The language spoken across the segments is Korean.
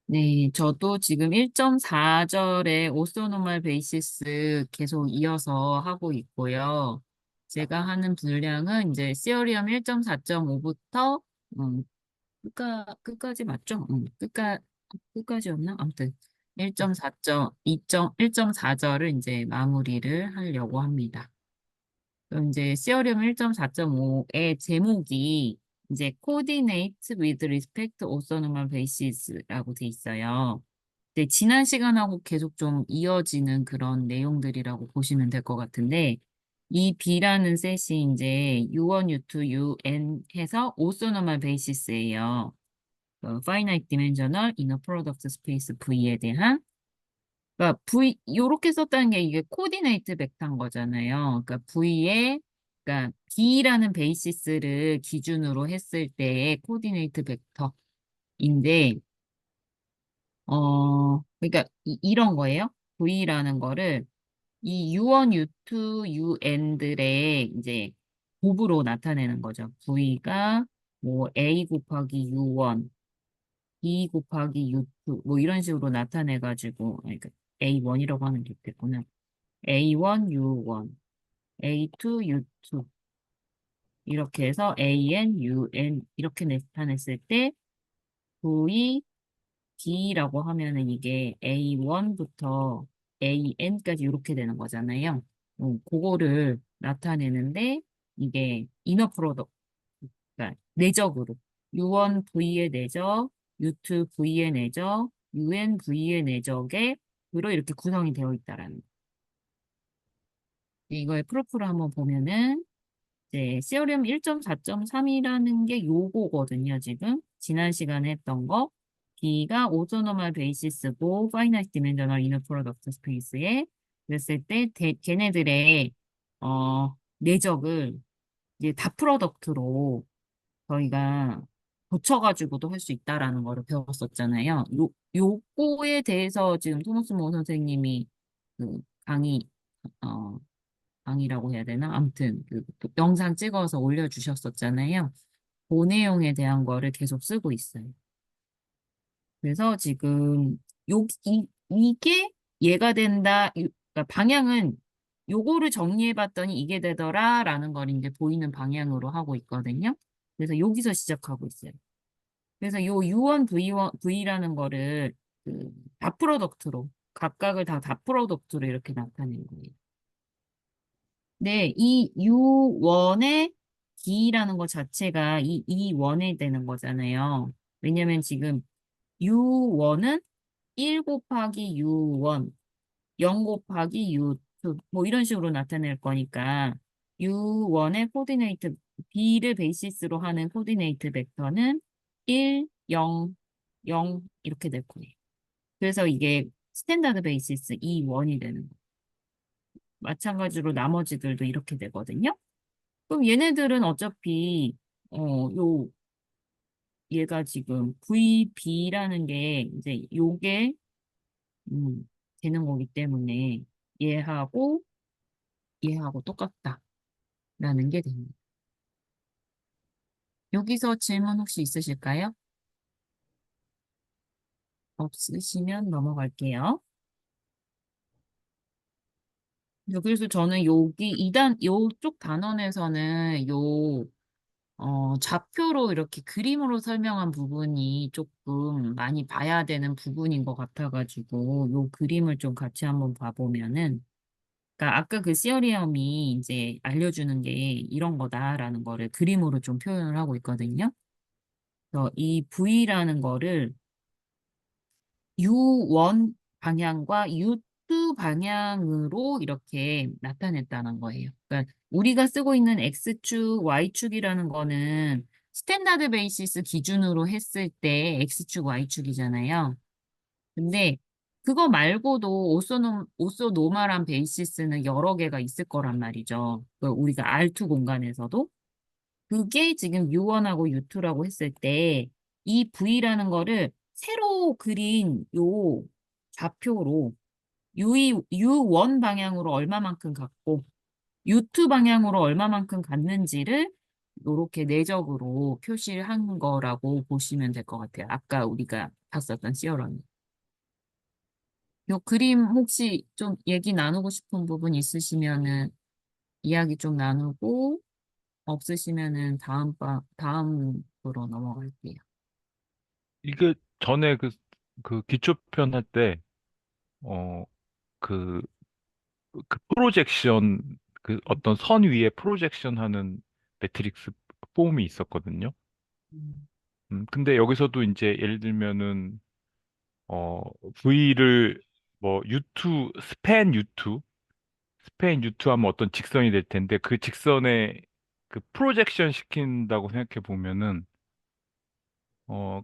네, 저도 지금 1.4절의 오소노멀 베이시스 계속 이어서 하고 있고요. 제가 하는 분량은 이제 시어리엄 1.4.5부터 끝까지 맞죠? 끝까지였나? 아무튼 1.4절을 이제 마무리를 하려고 합니다. 그럼 이제 시어리엄 1.4.5의 제목이 이제 Coordinate with Respect to Orthonormal Bases라고 돼 있어요. 네, 지난 시간하고 계속 좀 이어지는 그런 내용들이라고 보시면 될 것 같은데, 이 B라는 셋이 이제 U1, U2, UN 해서 오소노멀 베이시스예요. Finite Dimensional Inner Product Space V에 대한 그러니까 요렇게 썼다는 게 이게 코디네이트 벡터인 거잖아요. 그러니까 그러니까 B라는 베이시스를 기준으로 했을 때의 코디네이트 벡터인데, 그러니까 이런 거예요. V라는 거를 이 U1, U2, UN들의 이제 곱으로 나타내는 거죠. V가 뭐 A 곱하기 U1, B 곱하기 U2, 뭐 이런 식으로 나타내가지고, 그러니까 A1이라고 하면 좋겠구나. A1, U1, A2, U2 이렇게 해서 AN, UN 이렇게 나타냈을 때 V, D라고 하면은 이게 A1부터 AN까지 이렇게 되는 거잖아요. 그거를 나타내는데 이게 이너 프로덕트, 그러니까 내적으로 U1 V의 내적, U2 V의 내적, UN V의 내적에 으로 이렇게 구성이 되어 있다라는 거. 이거의 프로프를 한번 보면은 네, 시어리움 1.4.3이라는 게 요거거든요, 지금. 지난 시간에 했던 거. B가 오토노멀 베이시스고, 파이나이트 디멘저널 이너 프로덕트 스페이스에 그랬을 때, 걔네들의, 내적을 이제 다 프로덕트로 저희가 고쳐가지고도 할 수 있다라는 거를 배웠었잖아요. 요거에 대해서 지금 토머스 모 선생님이 그 어, 강의라고 해야 되나? 아무튼 그 영상 찍어서 올려주셨었잖아요. 그 내용에 대한 거를 계속 쓰고 있어요. 그래서 지금 이게 얘가 된다. 그러니까 방향은 요거를 정리해봤더니 이게 되더라라는 걸 이제 보이는 방향으로 하고 있거든요. 그래서 여기서 시작하고 있어요. 그래서 요 U1, V라는 거를 다 프로덕트로 각각을 다 프로덕트로 이렇게 나타낸 거예요. 네, 이 U1의 D라는 것 자체가 이 원에 되는 거잖아요. 왜냐면 지금 U1은 1 곱하기 U1, 0 곱하기 U2, 뭐 이런 식으로 나타낼 거니까 U1의 코디네이트, B를 베이시스로 하는 코디네이트 벡터는 1, 0, 0 이렇게 될 거예요. 그래서 이게 스탠다드 베이시스 E1이 되는 거예요. 마찬가지로 나머지들도 이렇게 되거든요. 그럼 얘네들은 어차피 요 얘가 지금 VB라는 게 이제 요게 되는 거기 때문에 얘하고 얘하고 똑같다라는 게 됩니다. 여기서 질문 혹시 있으실까요? 없으시면 넘어갈게요. 그래서 저는 여기 요쪽 단원에서는 좌표로 이렇게 그림으로 설명한 부분이 조금 많이 봐야 되는 부분인 것 같아가지고, 요 그림을 좀 같이 한번 봐보면은, 그러니까 아까 그 시어리엄이 이제 알려주는 게 이런 거다라는 거를 그림으로 좀 표현을 하고 있거든요. 그래서 이 V라는 거를 U1 방향과 U2 방향으로 이렇게 나타냈다는 거예요. 그러니까 우리가 쓰고 있는 X축, Y축이라는 거는 스탠다드 베이시스 기준으로 했을 때 X축, Y축이잖아요. 근데 그거 말고도 오소노멀한 베이시스는 여러 개가 있을 거란 말이죠. 그 우리가 R2 공간에서도. 그게 지금 U1하고 U2라고 했을 때 이 V라는 거를 새로 그린 요 좌표로 U1 방향으로 얼마만큼 갔고 U2 방향으로 얼마만큼 갔는지를 요렇게 내적으로 표시를 한 거라고 보시면 될 것 같아요. 아까 우리가 봤었던 시어러는. 요 그림 혹시 좀 얘기 나누고 싶은 부분 있으시면은 이야기 좀 나누고 없으시면은 다음으로 넘어갈게요. 이게 전에 그 기초편 할 때, 어, 그, 그 프로젝션, 그 어떤 선 위에 프로젝션 하는 매트릭스 폼이 있었거든요. 음. 근데 여기서도 이제 예를 들면은, V를 뭐 스팬 U2 하면 어떤 직선이 될 텐데 그 직선에 그 프로젝션 시킨다고 생각해 보면은, 어,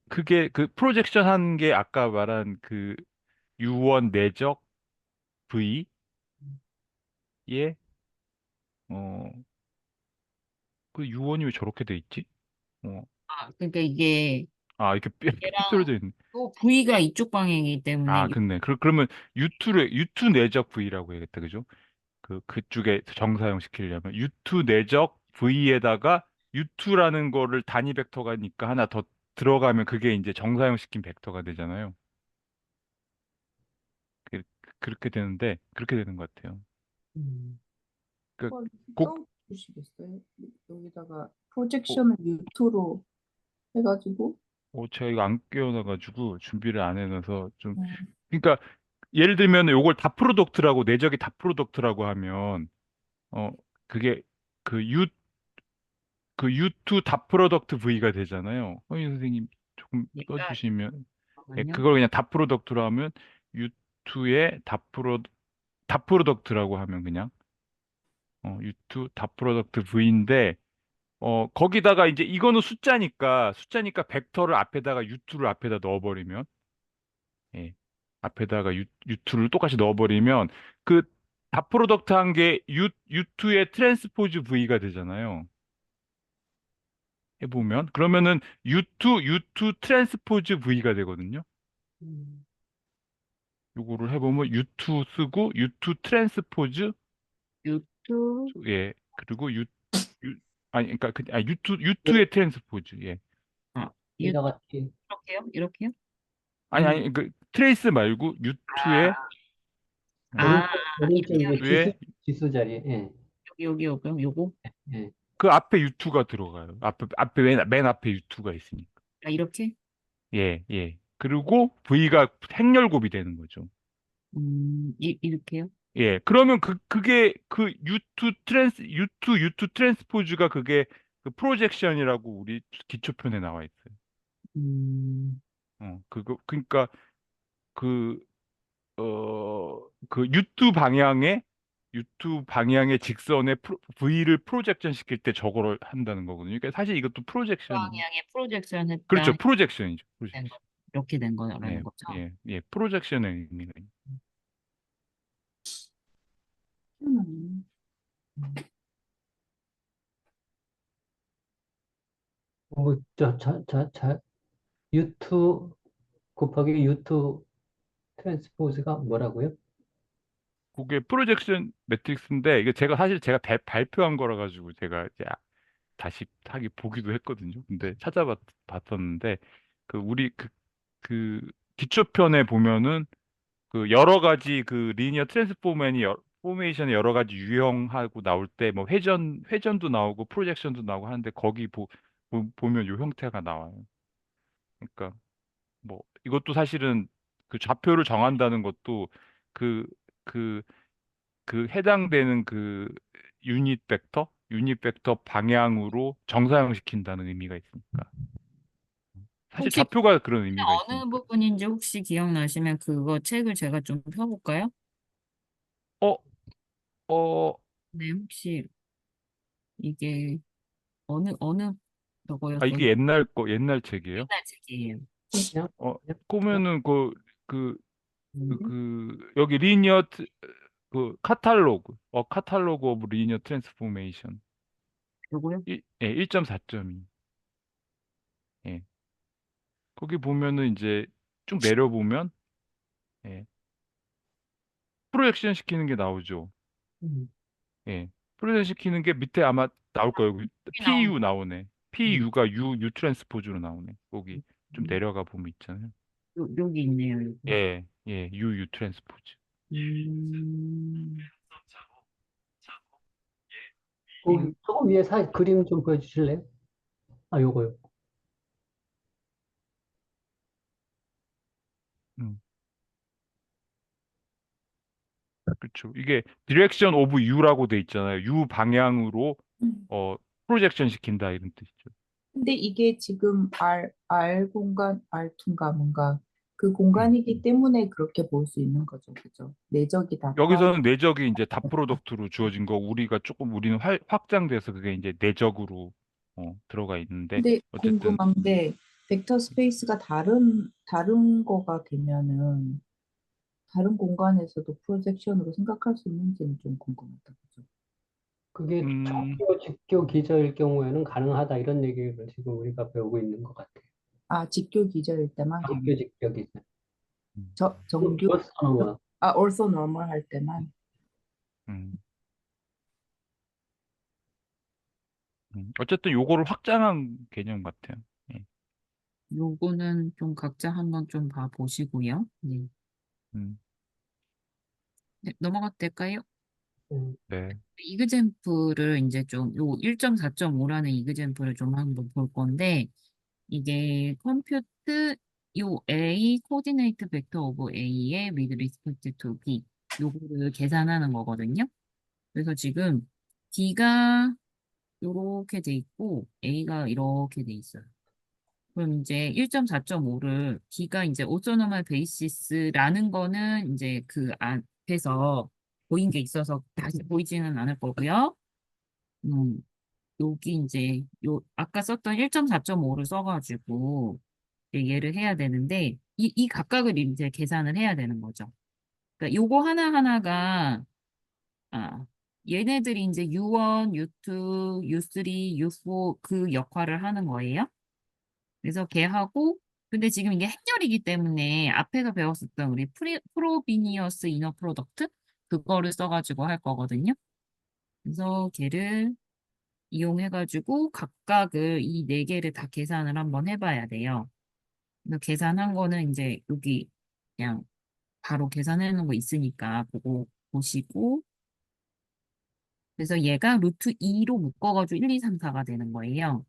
그게 그 프로젝션 한 게 아까 말한 그 U1 내적 V에, 어, 그 U1이 왜 저렇게 돼 있지? 어, 그러니까 이게 아, 이렇게 얘랑 삐뚤어져 있네. 또 V가 이쪽 방향이기 때문에 아, 그네. 그러면 U2 내적 V라고 해야겠다. 그죠? 그쪽에 정사용 시키려면 U2 내적 V에다가 U2라는 거를 단위 벡터가니까 하나 더 들어가면 그게 이제 정사용 시킨 벡터가 되잖아요. 그- 그렇게 되는데, 그렇게 되는 것 같아요. 음. 그, 한번 꼭, 써주시겠어요? 여기다가 어, 프로젝션을 유토로 해가지고 제가 이거 안 끼워놔가지고 준비를 안 해놔서 좀, 음, 그러니까 예를 들면 요걸 다 프로덕트라고, 내적이 다 프로덕트라고 하면, 어, 그게 그 U, 그 U2 다 프로덕트 V가 되잖아요. 허인 선생님 조금 얘가 써주시면, 예, 잠깐만요. 그걸 그냥 다 프로덕트로 하면 U2의 다 프로덕트라고 하면 그냥, U2 다 프로덕트 V인데, 거기다가 이제 이거는 숫자니까 벡터를 앞에다가 U2를 앞에다 넣어버리면, 예, 앞에다가 U2를 똑같이 넣어버리면 그 다 프로덕트 한 게 U2의 트랜스포즈 V가 되잖아요. 해보면 그러면은 U2 트랜스포즈 V가 되거든요. 음. 요거를 해보면 U2 쓰고 U2 트랜스포즈, 유튜브, 예, 그리고 U 아니 그러니까 여- U2의 트랜스포즈, 예, 아, 유, 여기다가 이렇게요? 이렇게요? 아니 그 트레이스 말고 U2의, 아, 아, 오른쪽 이렇게요? 이거 U의 지수 자리에 여기요, 요거? 예. 그 앞에 U2가 들어가요. 앞에 맨 앞에 U2가 있으니까. 아, 이렇게? 예, 예. 그리고 V가 행렬곱이 되는 거죠. 이렇게요? 예. 그러면 그게 그 U2 트랜스포즈가 그게 그 프로젝션이라고 우리 기초편에 나와 있어요. 음, 그러니까 그, 그 U2 방향의 직선에 V를 프로젝션 시킬 때 저거를 한다는 거거든요. 그러니까 사실 이것도 프로젝션이에요. 방향에 프로젝션 그렇죠. 했다, 프로젝션이죠. 된 거, 프로젝션. 이렇게 된 거라는 예, 거죠? 예, 예. 프로젝션의 의미가 있는. 음. U2 곱하기 U2 트랜스포즈가 뭐라고요? 그게 프로젝션 매트릭스인데 이게 제가 발표한 거라 가지고 제가 이제 다시 하기 보기도 했거든요. 근데 찾아봤었는데 그 우리 그 기초편에 보면은 그 여러 가지 그 리니어 포메이션의 여러 가지 유형하고 나올 때 뭐 회전도 나오고 프로젝션도 나오고 하는데 거기 보면 요 형태가 나와요. 그러니까 뭐 이것도 사실은 그 좌표를 정한다는 것도 그 그 해당되는 그 유닛 벡터 방향으로 정사형시킨다는 의미가 있으니까. 사실 혹시 좌표가 그런 의미가 어느 있으니까. 부분인지 혹시 기억나시면 그거 책을 제가 좀 펴볼까요? 어, 어, 네, 혹시 이게 어느 저거였어요? 이게 옛날 책이에요? 옛날 책이에요. 그냥, 어, 그냥 그러면은 그, 뭔데? 여기 카탈로그 오브 리니어 트랜스포메이션. 요거요? 1.4점이. 예. 거기 보면은 이제 쭉 내려보면, 예. 프로젝션 시키는 게 나오죠. 음. 예. 프로젝션 시키는 게 밑에 아마 나올 거예요. PU 나오네. PU가 U 트랜스포즈로 나오네. 거기 좀 내려가 보면 있잖아요. 여기 있네요, 여기. 예, U 트랜스포즈. 음, 조금 위에 그림 좀 보여주실래요? 아, 요거요. 음, 그렇죠. 이게 디렉션 오브 U라고 돼 있잖아요. U 방향으로 음. 프로젝션 시킨다 이런 뜻이죠. 근데 이게 지금 R 공간, R2인가 뭔가 그 음. 공간이기 때문에 그렇게 볼 수 있는 거죠. 그죠? 내적이 다 여기서는 내적이 이제 다 프로덕트로 주어진 거, 우리는 확장돼서 그게 이제 내적으로 들어가 있는데, 근데 어쨌든 궁금한 게 벡터 스페이스가 다른 거가 되면은 다른 공간에서도 프로젝션으로 생각할 수 있는지는 좀 궁금하다. 그죠? 그게 음, 적교, 직교, 기저일 경우에는 가능하다 이런 얘기를 지금 우리가 배우고 있는 것 같아요. 아, 직교 기저일 때만 적교, 직교, 기저. 음, 정규 어스트로머. ortho normal 할 때만 음, 어쨌든 요거를 확장한 개념 같아요. 예. 요거는 좀 각자 한번 좀 봐보시고요. 네. 음, 네, 넘어가도 될까요? 네. 네. 이그젠플을 이제 좀, 요 1.4.5라는 이그젠플을 좀 한번 볼 건데, 이게 컴퓨트 요 A 코디네이트 벡터 오브 A의 with respect to B 요거를 계산하는 거거든요. 그래서 지금 D가 요렇게 돼 있고 A가 이렇게 돼 있어요. 그럼 이제 1.4.5를 D가 이제 오토노멀 베이시스라는 거는 이제 그 앞에서 보인 게 있어서 다시 보이지는 않을 거고요. 음, 여기 이제 요 아까 썼던 1.4.5를 써가지고 이제 얘를 해야 되는데 이 각각을 이제 계산을 해야 되는 거죠. 그러니까 요거 하나하나가 얘네들이 이제 U1, U2, U3, U4 그 역할을 하는 거예요. 그래서 걔하고 근데 지금 이게 행렬이기 때문에 앞에서 배웠었던 우리 프로비니어스 이너 프로덕트 그거를 써가지고 할 거거든요. 그래서 걔를 이용해가지고 각각을 이 네 개를 다 계산을 한번 해봐야 돼요. 그래서 계산한 거는 이제 여기 그냥 바로 계산해 놓은 거 있으니까 그거 보시고 그래서 얘가 루트 2로 묶어가지고 1, 2, 3, 4가 되는 거예요.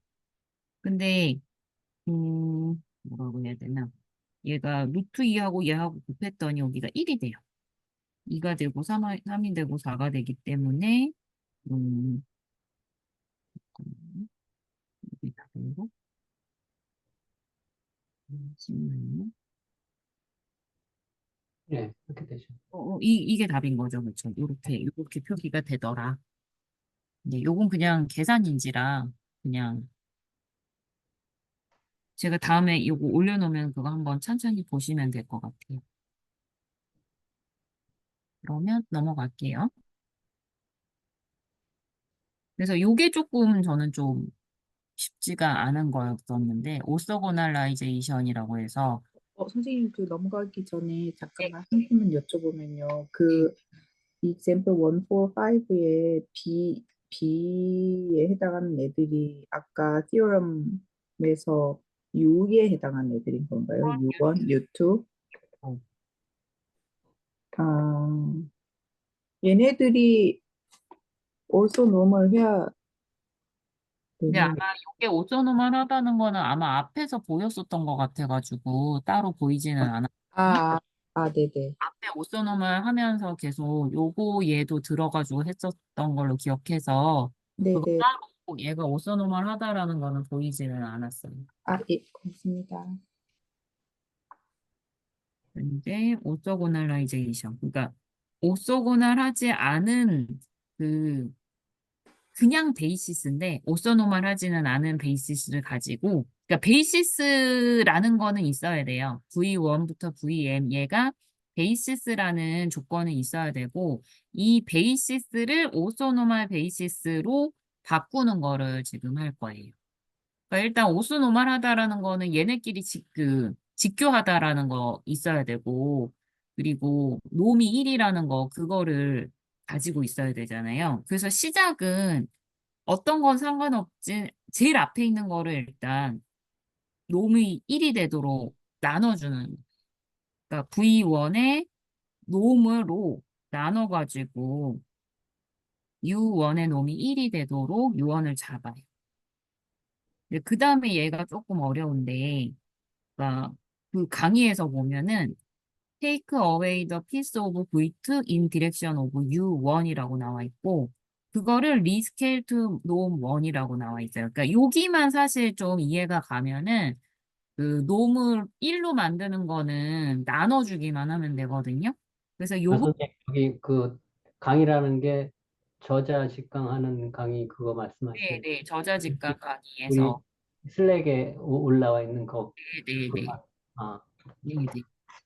근데 뭐라고 해야 되나 얘가 루트 2하고 얘하고 곱했더니 여기가 1이 돼요. 2가 되고 3이 되고 4가 되기 때문에 음, 여기 다 되고 잠시만요. 네, 그렇게 되죠. 이게 답인 거죠. 그렇죠. 요렇게 표기가 되더라. 근데 요건 그냥 계산인지라 그냥 제가 다음에 요거 올려놓으면 그거 한번 천천히 보시면 될 것 같아요. 그러면 넘어갈게요. 그래서 요게 조금 저는 좀 쉽지가 않은 거였었는데 오서고날라이제이션이라고 해서 선생님 그 넘어가기 전에 네, 잠깐만 한 분만 여쭤보면요. 그 example 1, 4, 5에 B에 해당하는 애들이 아까 theorem에서 U에 해당하는 애들인 건가요? U1, U2? 어, 아, 얘네들이 also normal 해야 근데 되는 아마 이게 오서노멀하다는 거는 아마 앞에서 보였었던 것 같아가지고 따로 보이지는 않았거든요. 아, 네네. 앞에 오서노멀 하면서 계속 요거 얘도 들어가지고 했었던 걸로 기억해서 그거 네네. 따로 얘가 오서노멀 하다라는 거는 보이지는 않았어요. 예, 고맙습니다. 근데 오서고날라이제이션 그러니까 오서고날하지 않은 그 그냥 베이시스인데 오서노멀하지는 않은 베이시스를 가지고 그러니까 베이시스라는 거는 있어야 돼요. V1부터 VM 얘가 베이시스라는 조건은 있어야 되고 이 베이시스를 오서노멀 베이시스로 바꾸는 거를 지금 할 거예요. 그러니까 일단 오스노멀하다라는 거는 얘네끼리 직교하다라는 거 있어야 되고 그리고 놈이 1이라는 거 그거를 가지고 있어야 되잖아요. 그래서 시작은 어떤 건 상관없지. 제일 앞에 있는 거를 일단 놈이 1이 되도록 나눠주는. 그러니까 V1에 놈으로 나눠가지고 U1의 놈이 1이 되도록 U1을 잡아요. 근데 그 다음에 얘가 조금 어려운데, 그러니까 그 강의에서 보면은 take away the piece of V2 in direction of U1이라고 나와 있고, 그거를 rescale to 놈 1이라고 나와 있어요. 그러니까 여기만 사실 좀 이해가 가면은 그 놈을 1로 만드는 거는 나눠주기만 하면 되거든요. 그래서 아, 요거 선생님, 여기 그 강의라는 게 저자 직강하는 강의 그거 말씀하시는 네네 저자직과 우리 강의에서 슬랙에 올라와 있는 그거 네네네 아, 네네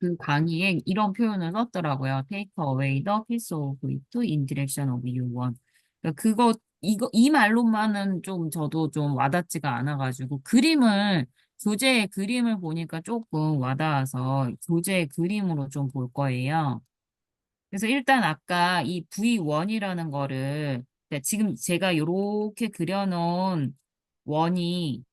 그 강의에 이런 표현을 썼더라고요. Take away the piece of it in direction of you want. 그러니까 그거 이거 이 말로만은 좀 저도 좀 와닿지가 않아가지고 그림을 교재의 그림을 보니까 조금 와닿아서 교재의 그림으로 좀 볼 거예요. 그래서 일단 아까 이 V1이라는 거를 그러니까 지금 제가 이렇게 그려놓은 원이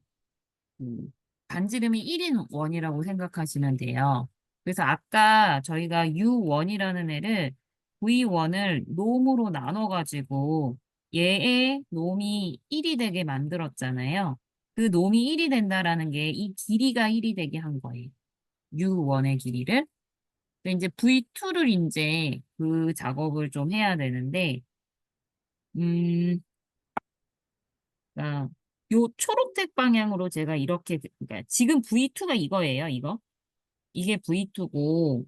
반지름이 1인 원이라고 생각하시면 돼요. 그래서 아까 저희가 U1이라는 애를 V1을 놈으로 나눠가지고 얘의 놈이 1이 되게 만들었잖아요. 그 놈이 1이 된다라는 게 이 길이가 1이 되게 한 거예요. U1의 길이를. 근데 이제 V2를 이제 그 작업을 좀 해야 되는데, 음, 그러니까 요 초록색 방향으로 제가 이렇게, 그러니까 지금 V2가 이거예요, 이거. 이게 V2고,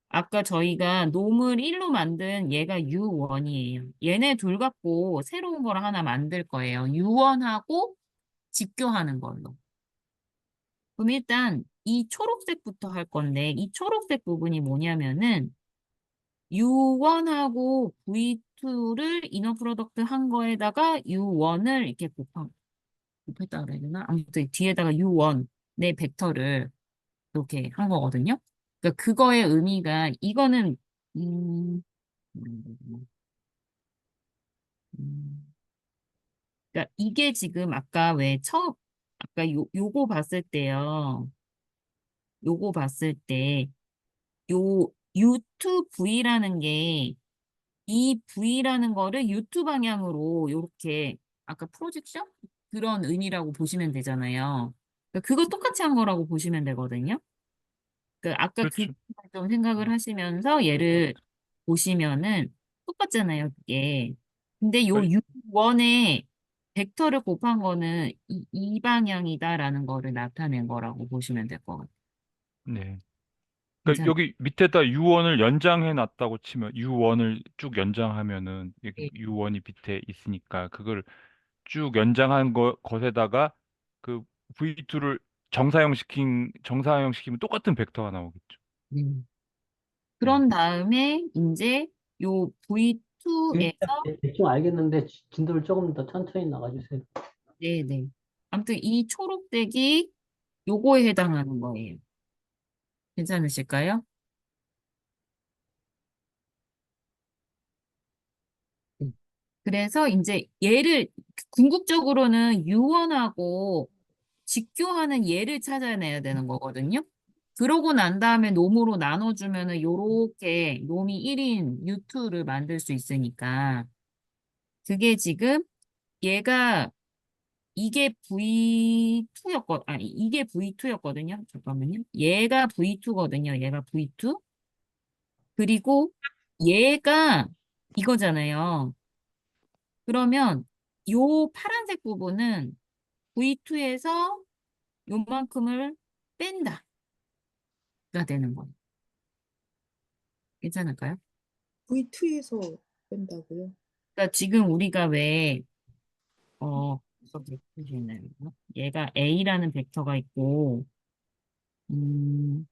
아까 저희가 놈을 1로 만든 얘가 U1이에요. 얘네 둘 갖고 새로운 걸 하나 만들 거예요. U1하고 직교하는 걸로. 그럼 일단 이 초록색부터 할 건데, 이 초록색 부분이 뭐냐면은, U1하고 V2를 이너 프로덕트 한 거에다가 U1을 이렇게 곱했다 그래야 되나? 아무튼 뒤에다가 U1, 내 벡터를 이렇게 한 거거든요. 그러니까 그거의 의미가 이거는 음, 음, 그러니까 이게 지금 아까 왜 처음 아까 요거 봤을 때요. 요거 봤을 때 요 U2V라는 게 이 V라는 거를 U2 방향으로 이렇게 아까 프로젝션 그런 의미라고 보시면 되잖아요. 그러니까 그거 똑같이 한 거라고 보시면 되거든요. 그 아까 그 그렇죠. 좀 생각을 하시면서 얘를 보시면은 똑같잖아요, 그게. 근데 요 그러니까, U1에 벡터를 곱한 거는 이 방향이다라는 거를 나타낸 거라고 보시면 될 것 같아요. 네. 그러니까 괜찮아요? 여기 밑에다 U1을 연장해 놨다고 치면 U1을 쭉 연장하면은 여기 네. U1이 밑에 있으니까 그걸 쭉 연장한 것에다가 그 V2를 정사형시키면 똑같은 벡터가 나오겠죠. 음. 네. 그런 다음에 이제 요 V2에서 대충 알겠는데 진도를 조금 더 천천히 나가주세요. 네네. 아무튼 이 초록색이 요거에 해당하는 거예요. 괜찮으실까요? 네. 그래서 이제 얘를 궁극적으로는 유언하고 직교하는 얘를 찾아내야 되는 거거든요. 그러고 난 다음에 놈으로 나눠주면은 요렇게 놈이 1인 U2를 만들 수 있으니까 그게 지금 얘가 이게 이게 V2였거든요. 잠깐만요. 얘가 V2거든요. 얘가 V2. 그리고 얘가 이거잖아요. 그러면 요 파란색 부분은 V2에서 요만큼을 뺀다가 되는 거예요. 괜찮을까요? V2에서 뺀다고요? 그러니까 지금 우리가 왜, 어떻게 표시했나요? 이거? 얘가 A라는 벡터가 있고, 음,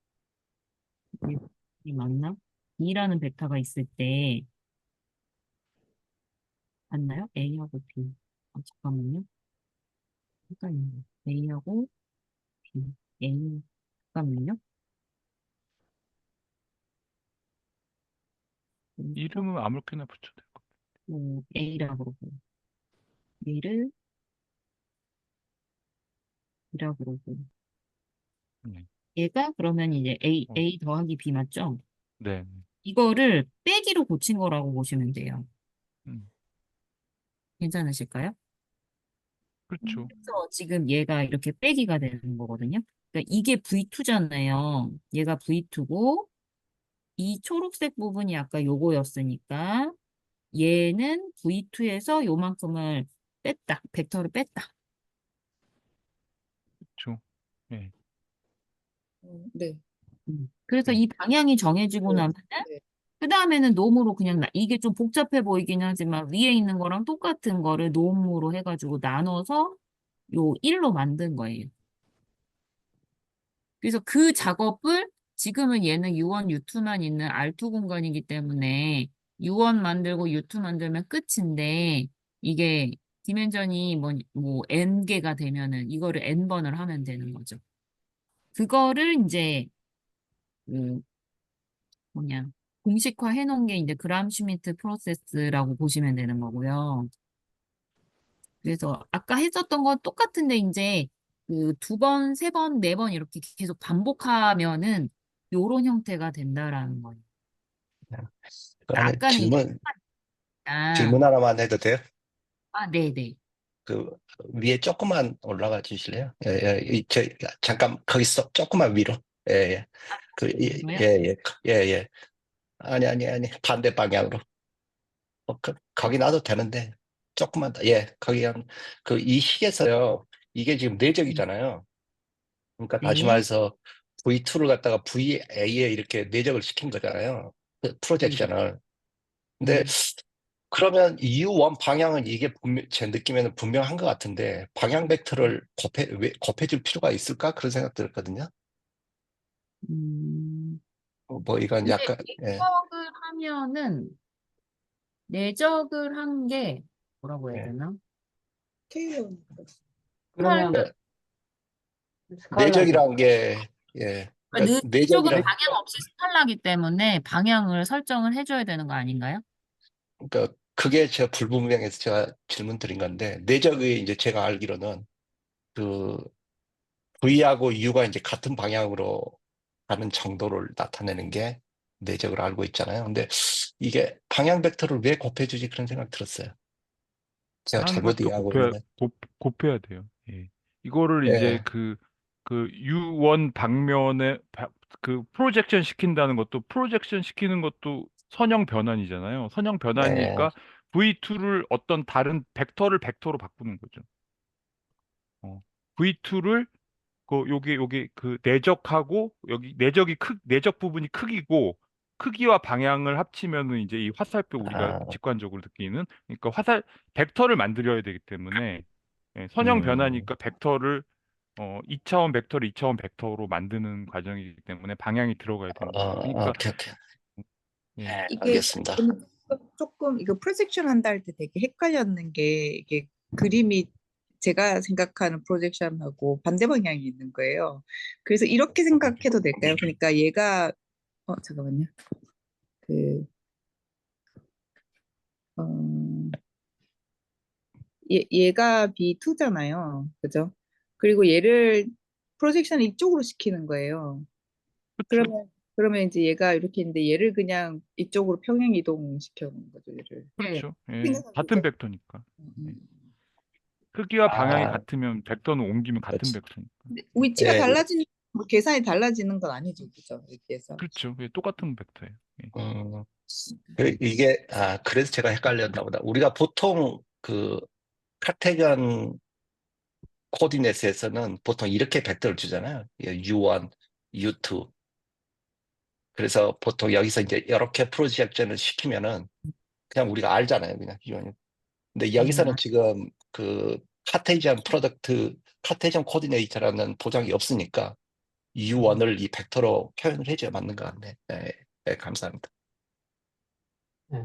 이게 맞나? B라는 벡터가 있을 때, 맞나요? A하고 B. 잠깐만요. 헷갈린다. A하고 B. A, 잠깐만요. 이름은 아무렇게나 붙여도 될 것 A라고 그러고 A를 B라고 그러고 같아요. 얘가 그러면 이제 A, 어, A 더하기 B 맞죠? 네. 이거를 빼기로 고친 거라고 보시면 돼요. 음, 괜찮으실까요? 그렇죠. 그래서 지금 얘가 이렇게 빼기가 되는 거거든요. 그러니까 이게 V2잖아요. 얘가 V2고 이 초록색 부분이 아까 요거였으니까 얘는 V2에서 요만큼을 뺐다. 벡터를 뺐다. 그렇죠. 예, 네. 그래서 예. 이 방향이 정해지고 네. 나면은 네. 그 다음에는 놈으로 그냥 이게 좀 복잡해 보이긴 하지만 위에 있는 거랑 똑같은 거를 놈으로 해가지고 나눠서 요 1로 만든 거예요. 그래서 그 작업을 지금은 얘는 U1, U2만 있는 R2 공간이기 때문에 U1 만들고 U2 만들면 끝인데 이게 디멘전이 뭐 N개가 되면은 이거를 N번을 하면 되는 거죠. 그거를 이제 그 뭐냐 공식화 해놓은 게 이제 그람 슈미트 프로세스라고 보시면 되는 거고요. 그래서 아까 했었던 건 똑같은데 이제 그 두 번, 세 번, 네 번 이렇게 계속 반복하면은 요런 형태가 된다라는 거예요. 그러니까 그러면 아까는 이게 질문 하나만 해도 돼요? 네네. 그 위에 조금만 올라가 주실래요? 예, 예, 잠깐 거기서 조금만 위로. 예, 예. 이거요? 예, 예. 아니. 반대 방향으로. 거기 놔도 되는데 조금만 더. 예, 거기 이 식에서요. 이게 지금 내적이잖아요. 그러니까 다시 네. 말해서 V2를 갖다가 VA에 이렇게 내적을 시킨 거잖아요. 그 네. 프로젝션을. 근데 네. 그러면 U1 방향은 이게 제 느낌에는 분명한 것 같은데 방향 벡터를 곱해줄 필요가 있을까? 그런 생각 들었거든요. 음, 뭐 이건 근데 약간 예, 내적을 한 게 뭐라고 해야 예. 되나? 테일러. 스칼, 그러면 그러니까 스칼라죠. 내적이라는 게 예, 그러니까 내적은 내적이란 방향 없이 스칼라기 때문에 방향을 설정을 해줘야 되는 거 아닌가요? 그러니까 그게 제가 불분명해서 제가 질문 드린 건데 내적이 이제 제가 알기로는 그 V하고 U가 이제 같은 방향으로 가는 정도를 나타내는 게 내적으로 알고 있잖아요. 근데 이게 방향 벡터를 왜 곱해주지 그런 생각 들었어요. 제가 방향 잘못 벡터 이해하고 있는 거예요. 곱해야 돼요. 예. 이거를 이제 예, 그 U1 방면에 그 프로젝션 시킨다는 것도 프로젝션 시키는 것도 선형 변환이잖아요. 선형 예, 변환이니까 V2를 어떤 다른 벡터로 바꾸는 거죠. V2를 여기 그 내적하고 여기 내적 부분이 크기고 크기와 방향을 합치면은 이제 이 화살표 우리가 아, 직관적으로 느끼는 그러니까 벡터를 만들어야 되기 때문에 선형 음, 변화니까 벡터를 2차원 벡터를 2차원 벡터로 만드는 과정이기 때문에 방향이 들어가야 되는 거죠. 그러니까 오케이, 오케이. 예, 예, 이게 알겠습니다. 저는 조금 이거 프로젝션 한다 할 때 되게 헷갈렸는 게 이게 그림이 제가 생각하는 프로젝션하고 반대 방향이 있는 거예요. 그래서 이렇게 생각해도 될까요? 그러니까 얘가 잠깐만요. 그 어, 얘가 B2잖아요. 그죠? 그리고 얘를 프로젝션을 이쪽으로 시키는 거예요. 그렇죠, 그러면 이제 얘가 이렇게 있는데 얘를 그냥 이쪽으로 평행 이동시켜 놓은 거죠, 얘를. 네. 그렇죠. 예, 생각하면 같은 되죠? 벡터니까 예. 음. 크기와 방향이 아, 같으면 벡터는 옮기면 같은 그렇지. 벡터니까. 근데 위치가 예, 달라지는 뭐 계산이 달라지는 건 아니죠, 그죠? 이렇게 해서. 그렇죠. 예, 똑같은 벡터예요. 예. 음, 그래서 제가 헷갈렸나 보다. 우리가 보통 그 카테견 코디네이트에서는 보통 이렇게 벡터를 주잖아요. 예, U1, U2. 그래서 보통 여기서 이제 이렇게 프로젝션을 시키면은 그냥 우리가 알잖아요. 그냥 U1. 근데 여기서는 지금 그 카테이전 코디네이터라는 보장이 없으니까 U1을 이 벡터로 표현을 해줘야 맞는 것 같네. 네, 네, 감사합니다. 예.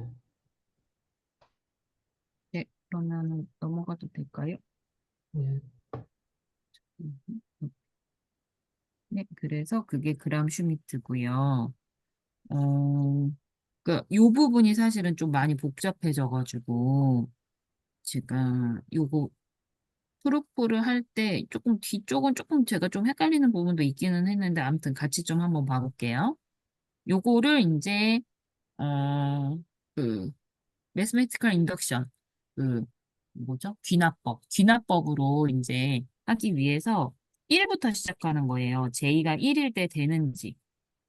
네, 그러면 넘어가도 될까요? 예. 음, 네, 그래서 그게 그람 슈미트고요. 어, 요 부분이 사실은 좀 많이 복잡해져가지고, 지금 요거 프루프를 할 때 조금 뒤쪽은 조금 제가 좀 헷갈리는 부분도 있기는 했는데, 아무튼 같이 좀 한번 봐볼게요. 요거를 이제, 어, 그, 매스매티컬 인덕션, 그, 뭐죠? 귀납법으로 이제 하기 위해서 1부터 시작하는 거예요. J가 1일 때 되는지.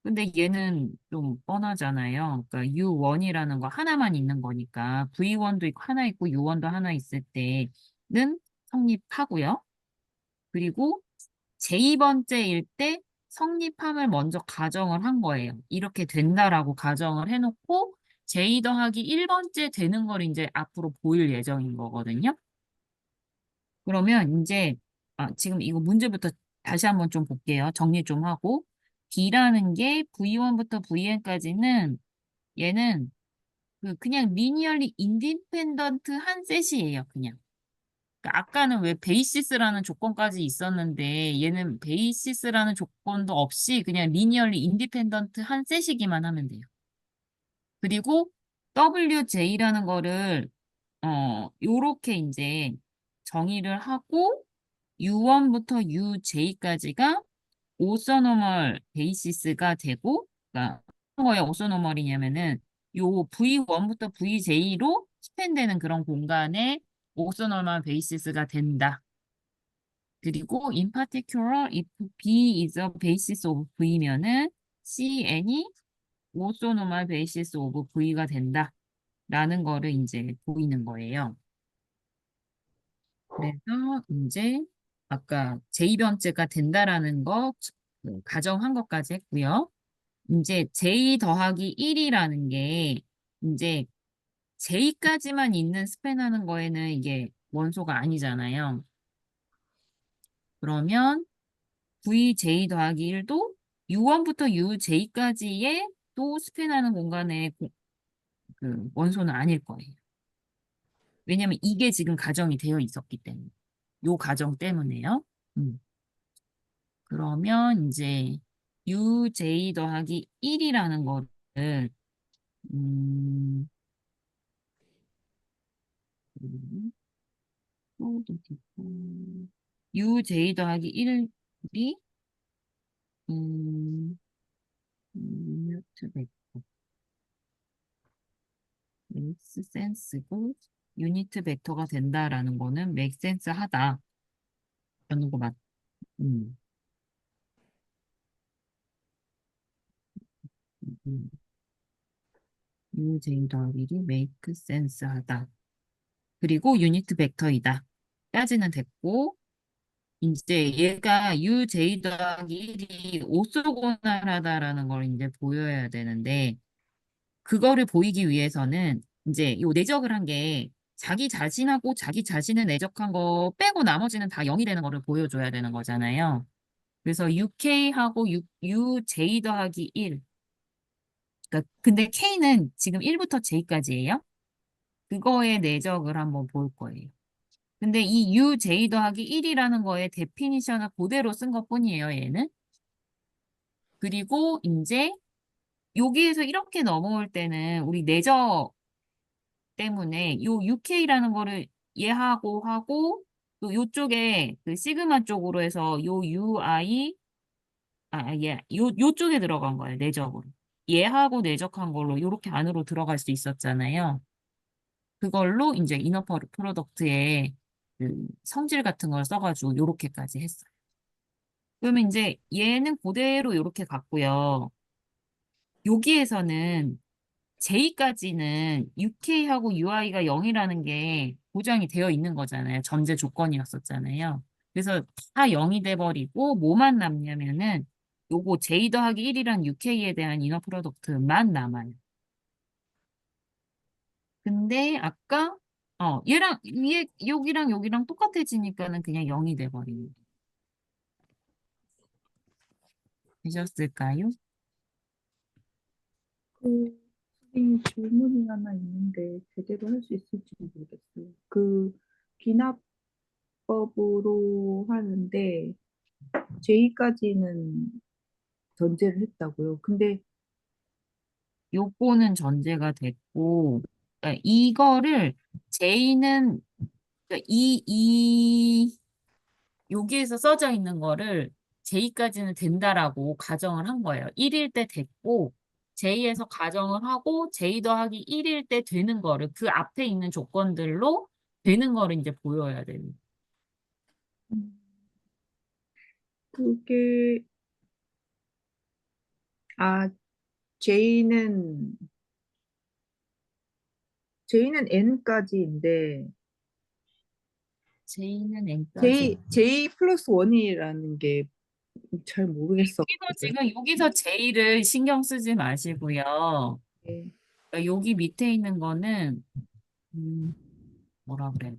근데 얘는 좀 뻔하잖아요. 그러니까 U1이라는 거 하나만 있는 거니까 V1도 있고 하나 있고 U1도 하나 있을 때는 성립하고요. 그리고 J번째일 때 성립함을 먼저 가정을 한 거예요. 이렇게 된다라고 가정을 해놓고 J 더하기 1번째 되는 걸 이제 앞으로 보일 예정인 거거든요. 그러면 이제 지금 이거 문제부터 다시 한번 좀 볼게요. 정리 좀 하고 B라는 게 V1부터 VN까지는 얘는 그냥 리니얼리 인디펜던트 한 셋이에요. 그냥. 그러니까 아까는 왜 베이시스라는 조건까지 있었는데 얘는 베이시스라는 조건도 없이 그냥 리니얼리 인디펜던트 한 셋이기만 하면 돼요. 그리고 WJ라는 거를 요렇게 이제 정의를 하고 U1부터 UJ까지가 오소노멀 베이시스가 되고, 그러니까 어떤 거에 오소노멀이냐면은 요 V1부터 VJ로 스팬되는 그런 공간에 오소노멀 베이시스가 된다. 그리고 in particular if B is a basis of V면은 CN이 오소노멀 베이시스 오브 V가 된다. 라는 거를 이제 보이는 거예요. 그래서 이제 아까 J번째가 된다라는 거 가정한 것까지 했고요. 이제 J 더하기 1이라는 게 이제 J까지만 있는 스팬하는 거에는 이게 원소가 아니잖아요. 그러면 VJ 더하기 1도 U1부터 UJ까지의 또 스팬하는 공간의 그 원소는 아닐 거예요. 왜냐면 이게 지금 가정이 되어 있었기 때문에. 요 가정 때문에요. 음. 그러면 이제 UJ 더하기 1이라는 거를 음, UJ 더하기 1이 유니트 벡터 makes sense고 유니트 벡터가 된다라는 거는 make sense 하다. 라는 거 맞, 음, 음. UJ 더하기 1이 make sense 하다. 그리고 유니트 벡터이다. 까지는 됐고, 이제 얘가 UJ 더하기 1이 오소고날하다라는 걸 이제 보여야 되는데, 그거를 보이기 위해서는 이제 요 내적을 한 게 자기 자신하고 자기 자신을 내적한 거 빼고 나머지는 다 0이 되는 거를 보여줘야 되는 거잖아요. 그래서 UK하고 UJ 더하기 1. 그러니까 근데 K는 지금 1부터 J까지예요. 그거의 내적을 한번 볼 거예요. 근데 이 UJ 더하기 1이라는 거의 데피니션을 그대로 쓴 것뿐이에요, 얘는. 그리고 이제 여기에서 이렇게 넘어올 때는 우리 내적 때문에 요 UK라는 거를 얘하고 하고 또 요쪽에 그 시그마 쪽으로 해서 요 UI 요쪽에 들어간 거예요, 내적으로. 얘하고 내적한 걸로 요렇게 안으로 들어갈 수 있었잖아요. 그걸로 이제 이너 프로덕트의 그 성질 같은 걸 써가지고 요렇게까지 했어요. 그러면 이제 얘는 그대로 요렇게 갔고요. 여기에서는 J까지는 UK하고 UI가 0이라는 게 보장이 되어 있는 거잖아요. 전제 조건이었었잖아요. 그래서 다 0이 돼버리고 뭐만 남냐면은 요거 J 더하기 1이랑 UK에 대한 이너 프로덕트만 남아요. 근데 아까 얘랑 위에 여기랑 여기랑 똑같아지니까는 그냥 0이 돼버리는 되셨을까요? 그 선생님 질문이 하나 있는데 제대로 할 수 있을지 모르겠어요. 그 기납법으로 하는데 J까지는 전제를 했다고요. 근데 요거는 전제가 됐고, 그러니까 이거를 J는, 그러니까 여기에서 써져 있는 거를 J까지는 된다라고 가정을 한 거예요. 1일 때 됐고, J에서 가정을 하고, J 더하기 1일 때 되는 거를 그 앞에 있는 조건들로 되는 거를 이제 보여야 돼요. 음, 그게 아 J는 N까지인데 J는 N까지. J 플러스 1이라는 게 잘 모르겠어. 여기서 J를 신경 쓰지 마시고요. 네. 그러니까 여기 밑에 있는 거는, 음, 뭐라 그래.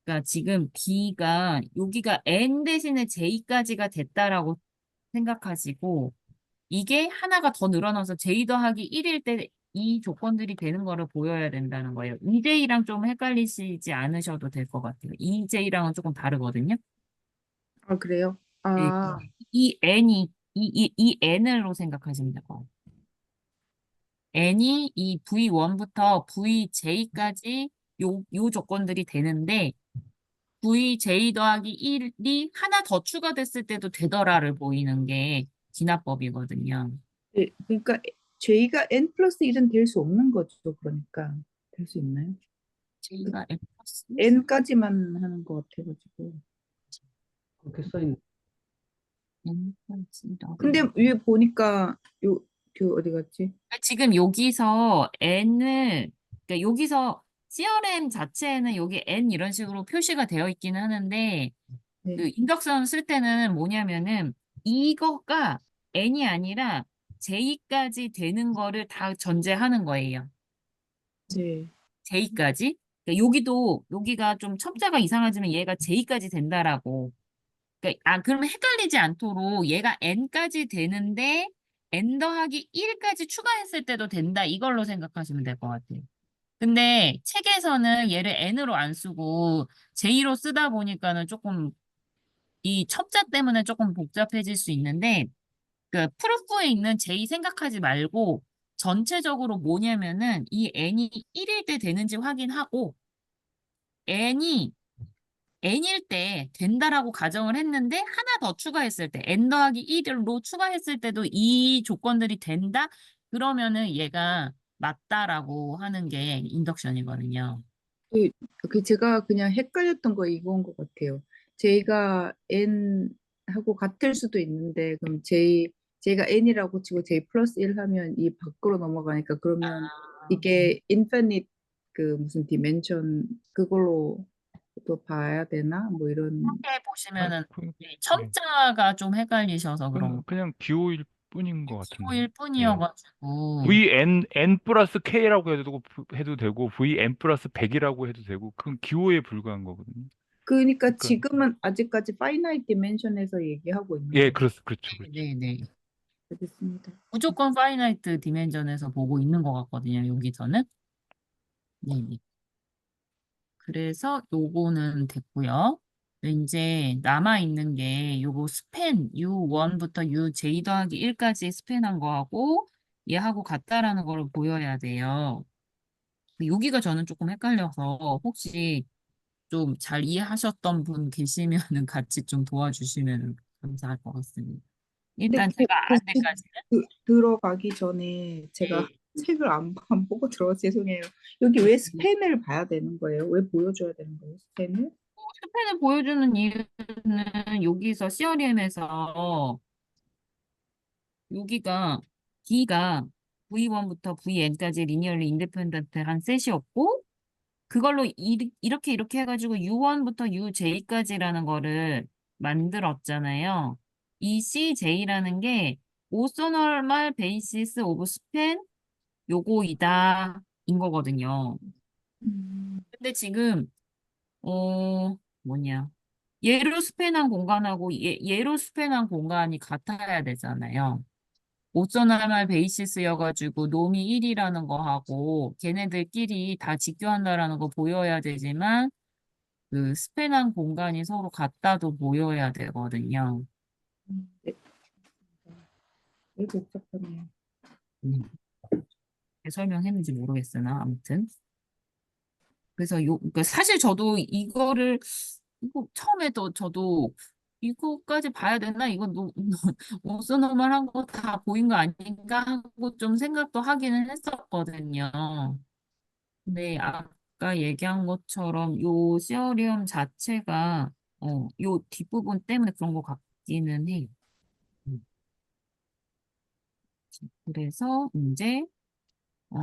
그러니까 지금 B가, 여기가 N 대신에 J까지가 됐다라고 생각하시고, 이게 하나가 더 늘어나서 J 더하기 1일 때 이 조건들이 되는 거를 보여야 된다는 거예요. EJ랑 좀 헷갈리시지 않으셔도 될 것 같아요. EJ랑은 조금 다르거든요. 아, 그래요? 네, 아, 이 N이, 이 N으로 생각하시면 될 것 같아요. N이 이 V1부터 VJ까지 요 조건들이 되는데, VJ 더하기 1이 하나 더 추가됐을 때도 되더라를 보이는 게 진화법이거든요. 네, 그러니까 J가 N 플러스 1은 될 수 없는 거죠. 그러니까 될 수 있나요? J가 N 플러스 N까지만 하는 것 같아가지고. 그렇게 써 있는. N 플러스 근데 위에 보니까 그 어디 갔지? 지금 여기서 N을, 그러니까 여기서 CRM 자체에는 여기 N 이런 식으로 표시가 되어 있기는 하는데, 네, 그 인덕션 쓸 때는 뭐냐면은 이거가 N이 아니라 J까지 되는 거를 다 전제하는 거예요. 네, J까지. 그러니까 여기가 좀 첨자가 이상하지만 얘가 J까지 된다라고. 그러니까, 그러면 헷갈리지 않도록 얘가 N까지 되는데 N 더하기 1까지 추가했을 때도 된다. 이걸로 생각하시면 될 것 같아요. 근데 책에서는 얘를 N으로 안 쓰고 J로 쓰다 보니까는 조금 이 첨자 때문에 조금 복잡해질 수 있는데 그 프루프에 있는 J 생각하지 말고 전체적으로 뭐냐면은 이 N이 1일 때 되는지 확인하고 N이 N일 때 된다라고 가정을 했는데 하나 더 추가했을 때 N 더하기 1로 추가했을 때도 이 조건들이 된다? 그러면은 얘가 맞다라고 하는 게 인덕션이거든요. 그, 그 제가 그냥 헷갈렸던 거 이건 것 같아요. J가 N하고 같을 수도 있는데 그럼 J가 N이라고 치고 J 플러스 1 하면 이 밖으로 넘어가니까 그러면 이게 인피니트 그 무슨 디멘션 그걸로 또 봐야 되나? 뭐 이런. 이렇게 보시면은 이 예. 첨자가 좀 헷갈리셔서 그런 그냥 기호일 뿐인 것 같은데. 거일 뿐이어가지고 N 플러스 K라고 해도 되고, VN 플러스 100이라고 해도 되고, 그건 기호에 불과한 거거든요. 그러니까 그러니까, 지금은 아직까지 파이나이트 디멘션에서 얘기하고 있는 예, 거죠. 그렇죠, 그렇죠. 네네 알겠습니다. 무조건 파이나이트 디멘전에서 보고 있는 것 같거든요. 여기서는 네네. 그래서 요거는 됐고요. 이제 남아있는 게 요거 스팬 U1부터 UJ 더하기 1까지 스팬한 거하고 얘하고 같다라는 걸 보여야 돼요. 여기가 저는 조금 헷갈려서 혹시 좀 잘 이해하셨던 분 계시면은 같이 좀 도와주시면 감사할 것 같습니다. 근데 일단 제가 안 때까지는 들어가기 전에 제가 네. 책을 안 보고 들어서 죄송해요. 여기 왜 스팬을 봐야 되는 거예요? 왜 보여줘야 되는 거예요? 스팬을? 스팬을 보여주는 이유는 여기서 CRM에서 여기가 B가 V1부터 VN까지 리니얼리 인디펜던트한 셋이었고 그걸로 이렇게 해가지고 U1부터 UJ까지라는 거를 만들었잖아요. 이 CJ라는 게 오소널말 베이시스 오브 스팬 요거이다 인 거거든요. 음, 근데 지금 뭐냐 얘로 스팬한 공간하고 얘로 스팬한 공간이 같아야 되잖아요. 오쏘나말 베이시스여가지고 놈이 1이라는 거 하고 걔네들끼리 다 직교한다라는 거 보여야 되지만 그 스팬한 공간이 서로 같다도 보여야 되거든요. 네. 왜 복잡하네요. 음. 설명했는지 모르겠으나 아무튼 그래서 그러니까 사실 저도 이거를 이거 처음에도 저도 이거까지 봐야 되나? 이거 오스노멀한 거 다 보인 거 아닌가 하고 좀 생각도 하기는 했었거든요. 근데 아까 얘기한 것처럼 요 시어리움 자체가 요 뒷부분 때문에 그런 것 같기는 해요. 음. 그래서 이제 어,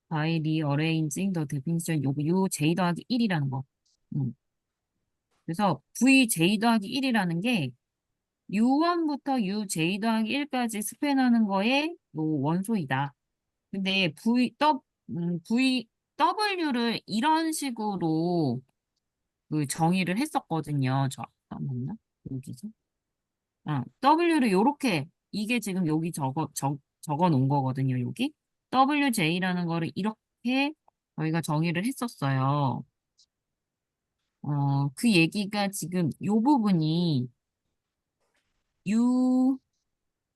by rearranging the definition 요 j 더하기 1이라는 거. 음. 그래서 vj 더하기 1이라는 게 U1부터 UJ 더하기 1까지 스팬하는 거에 요 원소이다. 근데 W를 이런 식으로 그 정의를 했었거든요. 맞나? 여기서? W를 요렇게, 이게 지금 여기 적어 놓은 거거든요. 여기. WJ라는 거를 이렇게 저희가 정의를 했었어요. 그 얘기가 지금 요 부분이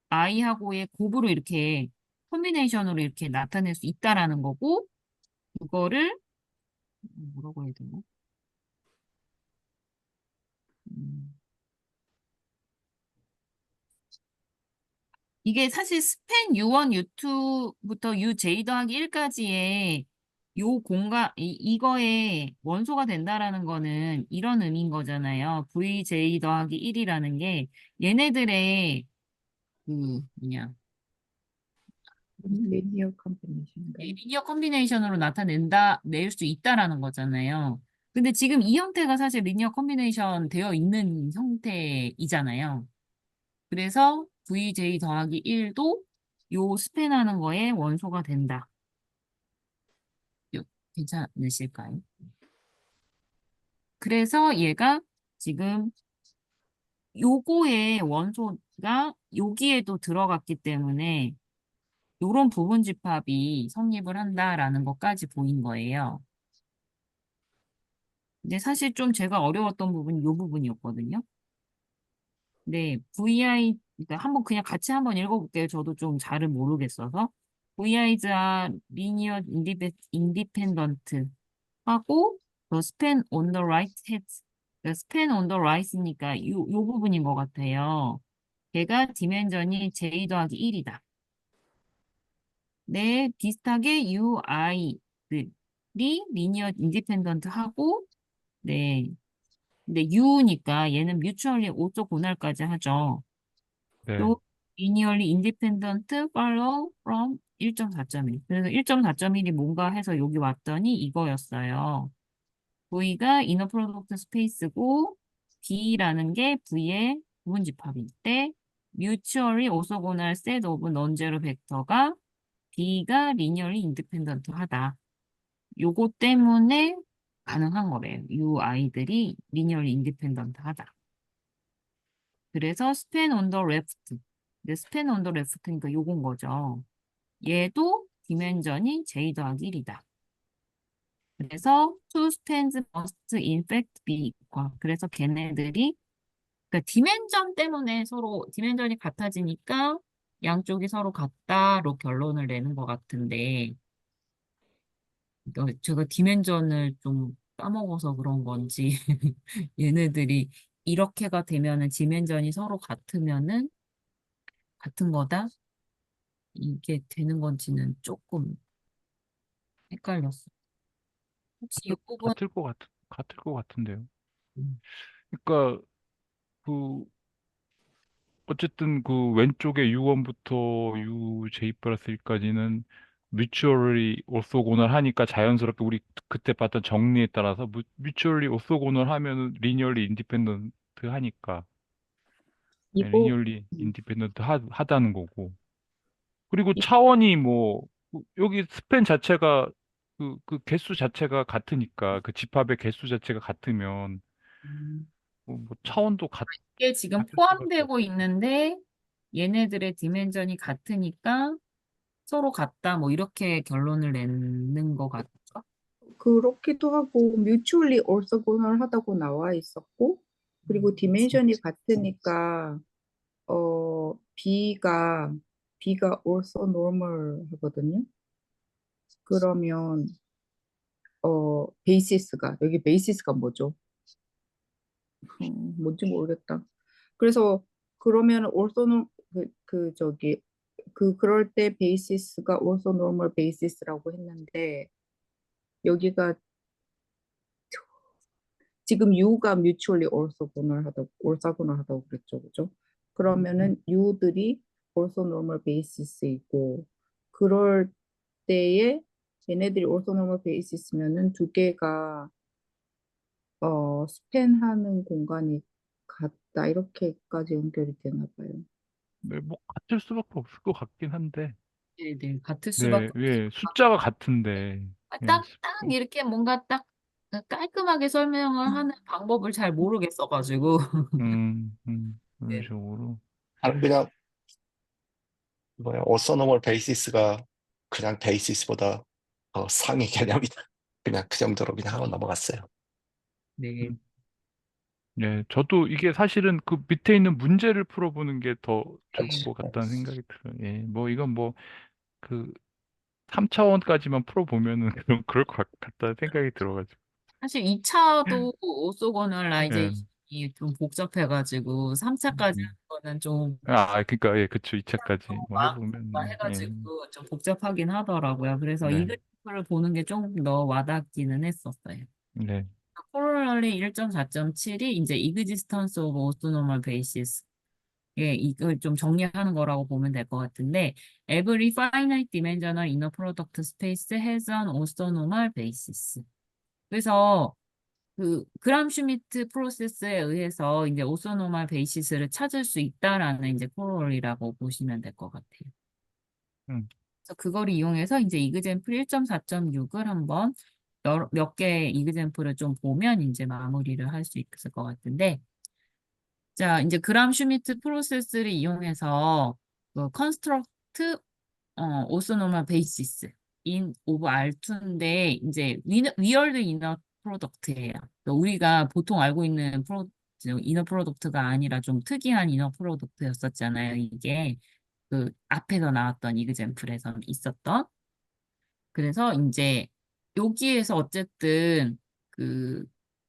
I하고의 곱으로 이렇게 콤비네이션으로 이렇게 나타낼 수 있다라는 거고, 그거를 뭐라고 해야 되나? 음, 이게 사실 스팬 U1, U2부터 UJ 더하기 1까지의 요 이거의 원소가 된다라는 거는 이런 의미인 거잖아요. VJ 더하기 1이라는 게 얘네들의 뭐냐, 리니어 컴비네이션인가요? 리니어 콤비네이션으로 낼 수 있다라는 거잖아요. 근데 지금 이 형태가 사실 리니어 콤비네이션 되어 있는 형태이잖아요. 그래서 VJ 더하기 1도 요 스팬하는 거에 원소가 된다. 괜찮으실까요? 그래서 얘가 지금 요거의 원소가 여기에도 들어갔기 때문에 요런 부분 집합이 성립을 한다라는 것까지 보인 거예요. 근데 사실 좀 제가 어려웠던 부분이 요 부분이었거든요. 네, 그러니까 한번 같이 한번 읽어볼게요. 저도 좀 잘은 모르겠어서. VI's are linear independent 하고, the span on the right has, the span on the right니까 요 부분인 것 같아요. 걔가 디멘전이 j 더하기 1이다. 네, 비슷하게 UI들이 linear independent 하고, 네. 근데 U니까 얘는 뮤추얼리 오토고날까지 하죠. 네. 또 linearly independent follow from 1.4.1. 그래서 1.4.1이 뭔가 해서 여기 왔더니 이거였어요. V가 inner product space고 B라는 게 V의 부분 집합일 때 mutually orthogonal set of non-zero 벡터가 B가 linearly independent 하다. 요거 때문에 가능한 거래요. 이 아이들이 linearly independent 하다. 그래서 span on the left. 근데 span on the left니까 요건 거죠. 얘도 디멘전이 j 더하기 1이다. 그래서 two spans must in fact be equal. 그래서 걔네들이 그러니까 디멘전 때문에 서로 디멘전이 같아지니까 양쪽이 서로 같다로 결론을 내는 것 같은데 제가 디멘전을 좀 까먹어서 그런 건지 얘네들이 이렇게가 되면은 디멘전이 서로 같으면은 같은 거다? 이게 되는 건지는 조금 헷갈렸어. 혹시 이 부분 같을 것 같은데요. 음, 그러니까 그 어쨌든 그 왼쪽에 U1부터 UJ 플러스 1까지는 뮤추얼리 오소고널 하니까 자연스럽게 우리 그때 봤던 정리에 따라서 뮤추얼리 오소고널 하면은 리니얼리 인디펜던트 하니까 이거 리니얼리 인디펜던트 하다는 거고. 그리고 차원이 뭐 여기 스팬 자체가 그 개수 자체가 같으니까 그 집합의 개수 자체가 같으면 음, 뭐 차원도 이게 지금 같을 수밖에 포함되고 없죠. 있는데 얘네들의 디멘전이 같으니까 서로 같다 뭐 이렇게 결론을 내는 것 같죠. 그렇기도 하고 뮤추얼리 orthogonal하다고 나와 있었고 그리고 디멘션이 같으니까 B가 B가 also normal 하거든요. 그러면 베이시스가 여기 베이시스가 뭐죠? 뭔지 모르겠다. 그래서 그러면 also 그럴 때 베이시스가 also normal basis라고 했는데 여기가 지금 U가 mutually orthogonal하다고 그랬죠, 그죠? 그러면은 U들이 also normal basis이고 그럴 때에 얘네들이 also normal basis면은 두 개가 스팬하는 공간이 같다 이렇게까지 연결이 되나 봐요. 네, 뭐 같을 수밖에 없을 것 같긴 한데. 네네, 같을 수밖에 네, 예, 숫자가 같은데. 예, 딱 이렇게 뭔가 딱 깔끔하게 설명을 하는 방법을 잘 모르겠어가지고. 그런 네. 식으로. 그냥 뭐야, 오소노멀 베이시스가 그냥 베이시스보다 더 상위 개념이다. 그냥 그 정도로 그냥 하고 넘어갔어요. 네. 음, 예, 저도 이게 사실은 그 밑에 있는 문제를 풀어보는 게 더 좋을 것 같다는 생각이 들어요. 예, 뭐 이건 뭐 그 3차원까지만 풀어보면은 그럴 것 같다는 생각이 들어가지고. 사실 2차도 예. 오소고널라이제이션이 좀 복잡해가지고 3차까지 음. 하는 거는 좀 그러니까 예, 그쵸. 2차까지 뭐 해보면 예. 해가지고 좀 복잡하긴 하더라고요. 그래서 이 네. 그래프를 보는 게 좀 더 와닿기는 했었어요. 네. 코로널리 1.4.7이 이제 existence of orthonormal basis. 예, 이걸 좀 정리하는 거라고 보면 될 것 같은데, every finite dimensional inner product space has an orthonormal basis. 그래서 그 그람 슈미트 프로세스에 의해서 이제 오소노멀 베이시스를 찾을 수 있다라는 이제 코로리라고 보시면 될 것 같아요. 음. 그래서 그걸 이용해서 이제 이그젠플 1.4.6을 한번 몇 개의 이그젠플을 좀 보면 이제 마무리를 할 수 있을 것 같은데, 자, 이제 그람 슈미트 프로세스를 이용해서 그 컨스트럭트 오소노멀 베이시스 인 오브 R2인데 이제 위얼드 이너 프로덕트예요. 그러니까 우리가 보통 알고 있는 이너 프로덕트가 아니라 좀 특이한 이너 프로덕트였었잖아요. 이게 그 앞에서 나왔던 이그젠플에서 있었던. 그래서 이제 여기에서 어쨌든 그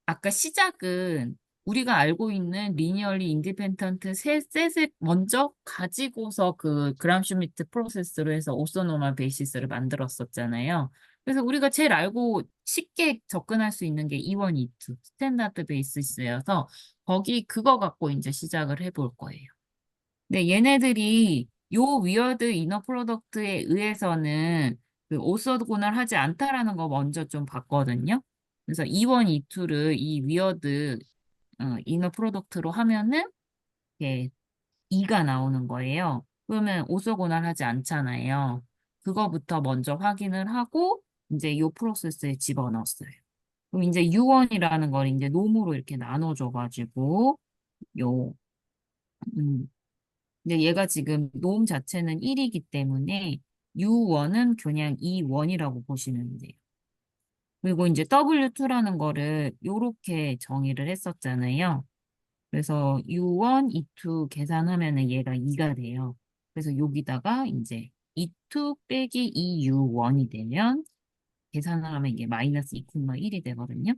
아까 시작은 우리가 알고 있는 리니얼리 인디펜던트 셋을 먼저 가지고서 그 그람 슈미트 프로세스로 해서 오소노멀 베이시스를 만들었었잖아요. 그래서 우리가 제일 알고 쉽게 접근할 수 있는 게 E1, E2 스탠다드 베이시스여서 거기 그거 갖고 이제 시작을 해볼 거예요. 네, 얘네들이 요 위어드 이너 프로덕트에 의해서는 그 오소고날 하지 않다라는 거 먼저 좀 봤거든요. 그래서 E1, E2를 이 위어드 이너 프로덕트로 하면은 이게 2가 나오는 거예요. 그러면 오소고날 하지 않잖아요. 그거부터 먼저 확인을 하고 이제 요 프로세스에 집어넣었어요. 그럼 이제 U1이라는 걸 이제 놈으로 이렇게 나눠줘가지고 요 근데 얘가 지금 놈 자체는 1이기 때문에 U1은 그냥 E1이라고 보시면 돼요. 그리고 이제 W2라는 거를 요렇게 정의를 했었잖아요. 그래서 U1, E2 계산하면은 얘가 2가 돼요. 그래서 여기다가 이제 E2 빼기 EU1이 되면 계산을 하면 이게 마이너스 2,1이 되거든요.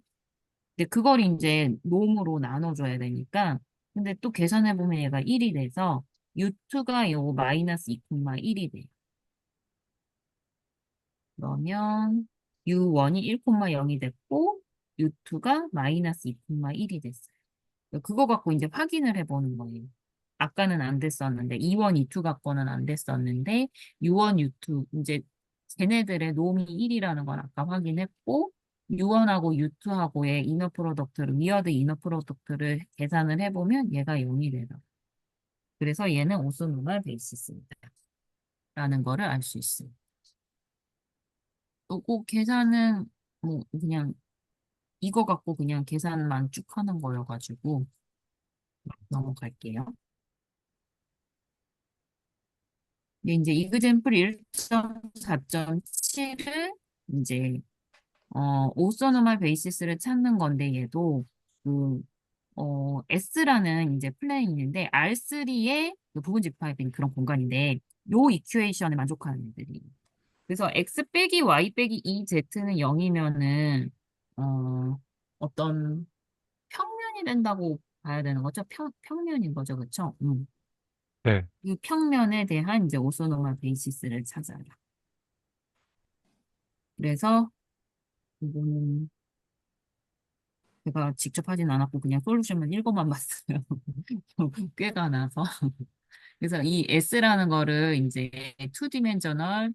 근데 그걸 이제 놈으로 나눠줘야 되니까 근데 또 계산해보면 얘가 1이 돼서 U2가 요거 마이너스 2,1이 돼요. 그러면 U1이 1,0이 됐고 U2가 마이너스 2,1이 됐어요. 그거 갖고 이제 확인을 해보는 거예요. 아까는 안 됐었는데 E1, E2 갖고는 안 됐었는데 U1, U2 이제 쟤네들의 놈이 1이라는 건 아까 확인했고 U1하고 U2하고의 이너 프로덕트를 위어드 이너 프로덕트를 계산을 해보면 얘가 0이 되더라고요. 그래서 얘는 오소노멀 베이시스입니다. 라는 거를 알 수 있어요. 그 계산은 뭐 그냥 이거 갖고 그냥 계산만 쭉 하는 거여가지고 넘어갈게요. 근데 이제 이그젠플 1.4.7을 이제 오소노멀 베이시스를 찾는 건데 얘도 그 S라는 이제 플레인인데 R3의 그 부분 집합인 그런 공간인데 요 이퀘이션에 만족하는 애들이. 그래서 x 빼기 y 빼기 2z는 0이면은 어떤 평면이 된다고 봐야 되는 거죠? 평면인 거죠, 그렇죠? 네. 이 평면에 대한 이제 오소노멀 베이시스를 찾아라. 그래서 이거는 제가 직접 하진 않았고 그냥 솔루션만 읽어만 봤어요. 좀 꾀가 나서. 그래서 이 S라는 거를 이제 2디멘셔널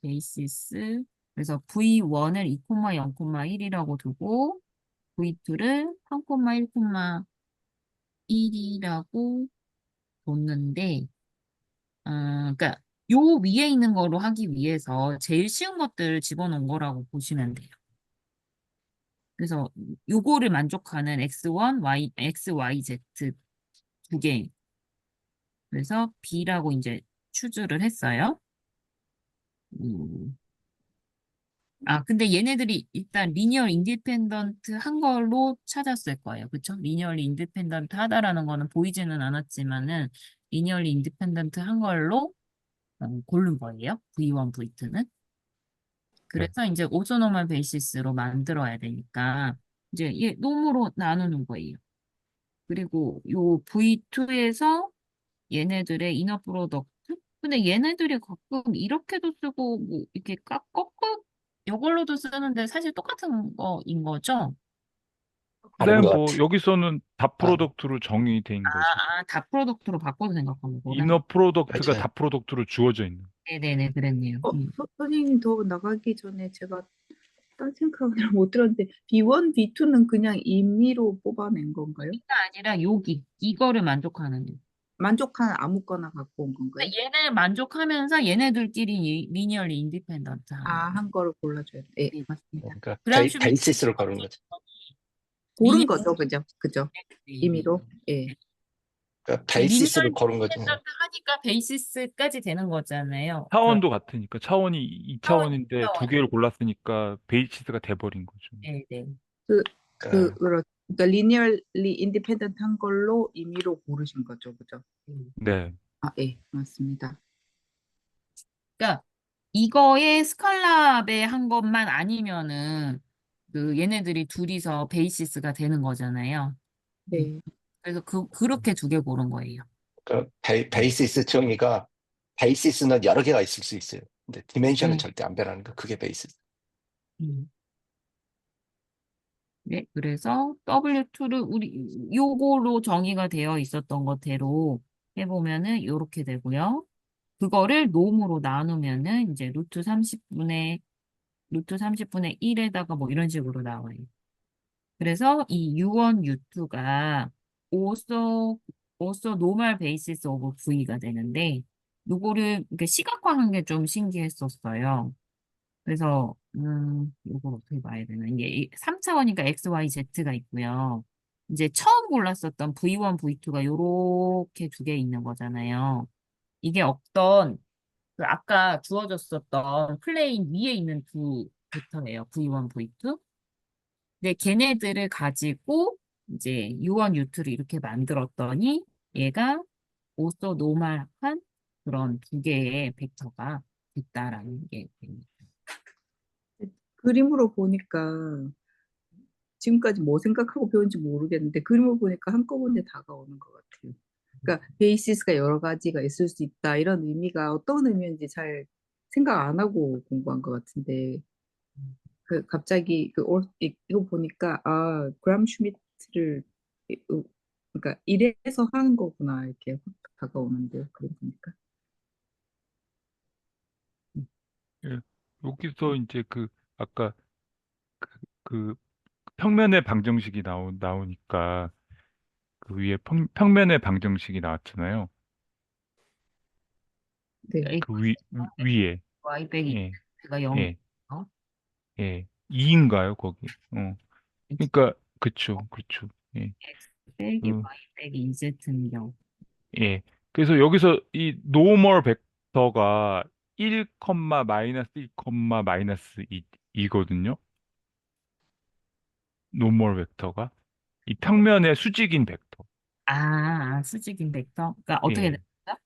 베이시스 그래서 V1을 2,0,1이라고 두고 V2를 3,1,1이라고 뒀는데 그러니까 요 위에 있는 거로 하기 위해서 제일 쉬운 것들을 집어넣은 거라고 보시면 돼요. 그래서 요거를 만족하는 X1, X, Y, Z 두 개. 그래서 B라고 이제 추주를 했어요. 음. 근데 얘네들이 일단 리니어 인디펜던트 한 걸로 찾았을 거예요. 그쵸? 리니어리 인디펜던트 하다라는 거는 보이지는 않았지만은 리니어리 인디펜던트 한 걸로 고른 거예요. V1, V2는. 네. 그래서 이제 오소노멀 베이시스로 만들어야 되니까 이제 얘 놈으로 나누는 거예요. 그리고 요 V2에서 얘네들의 이너 프로덕트. 근데 얘네들이 가끔 이렇게도 쓰고 뭐 이렇게 꺾어 이걸로도 쓰는데 사실 똑같은 거인 거죠? 다른 네, 것 뭐 같아요. 여기서는 다 아, 프로덕트로 정의된 거죠. 다 프로덕트로 바꿔서 생각하는 거구나. 이너 프로덕트가 맞아요. 다 프로덕트로 주어져 있는. 네네네, 그랬네요. 선생님 더 나가기 전에 제가 딴 생각을 못 들었는데 B1, B2는 그냥 임의로 뽑아낸 건가요? 아니라 여기 이거를 만족하는 애. 만족한 아무거나 갖고 온 건가요? 얘네 만족하면서 얘네들끼리 리니얼리 인디펜던트 하는 거. 한 거를 골라줘야 돼. 예, 네, 맞습니다. 그러니까 그람 슈미트 베이시스로 가는 거죠. 고른 리니얼 거죠, 그죠? 그죠? 임의로. 예. 그러니까 리니얼 베이시스로 고른 거죠. 인디펜던트 하니까 베이시스까지 되는 거잖아요. 차원도 같으니까 차원이 차원이 2차원인데 두 개를 골랐으니까 베이시스가 돼버린 거죠. 네네. 그러니까 그러니까 리니얼리 인디펜던트 한 걸로 임의로 고르신 거죠, 그죠? 네. 예, 맞습니다. 그러니까 이거에 스칼라베 한 것만 아니면은 그 얘네들이 둘이서 베이시스가 되는 거잖아요. 네. 그래서 그렇게 두 개 고른 거예요. 베이시스 정의가 베이시스는 여러 개가 있을 수 있어요. 근데 디멘션은 네. 절대 안 변하는 거. 그게 베이시스. 네, 그래서 W2를 우리 요거로 정의가 되어 있었던 것대로 해보면은 요렇게 되고요. 그거를 놈으로 나누면은 이제 루트 30분의 1에다가 뭐 이런 식으로 나와요. 그래서 이 U1, U2가 also normal basis of V가 되는데 요거를 이렇게 시각화한 게 좀 신기했었어요. 그래서 요걸 어떻게 봐야 되나? 이게 3차원이니까 X, Y, Z가 있고요. 이제 처음 골랐었던 V1, V2가 요렇게 두 개 있는 거잖아요. 이게 없던 그 아까 주어졌었던 플레인 위에 있는 두 벡터예요. V1, V2. 근데 걔네들을 가지고 이제 U1, U2를 이렇게 만들었더니 얘가 오소 노멀한 그런 두 개의 벡터가 있다라는 게 됩니다. 그림으로 보니까 지금까지 뭐 생각하고 배운지 모르겠는데 그림을 보니까 한꺼번에 다가오는 것 같아요. 그러니까 베이시스가 여러 가지가 있을 수 있다 이런 의미가 어떤 의미인지 잘 생각 안 하고 공부한 것 같은데 갑자기 이거 보니까 그람 슈미트를 그러니까 이래서 하는 거구나 이렇게 확 다가오는데요. 그림 보니까. 예. 여기서 이제 그 아까 그 평면의 방정식이 나오니까 그 위에 평면의 방정식이 나왔잖아요. 네. 그 위에. Y 빼기 예. X가 0. 예. 예. 2인가요, 거기? 그러니까 그쵸. 그쵸. 예. X 빼기 그, Y 빼기 Z는 0. 예. 그래서 여기서 이 노멀 벡터가 1, 마이너스 1, 마이너스 2거든요. 노멀 벡터가 이 평면의 수직인 벡터. 수직인 벡터. 그러니까 어떻게 예. 됩니까?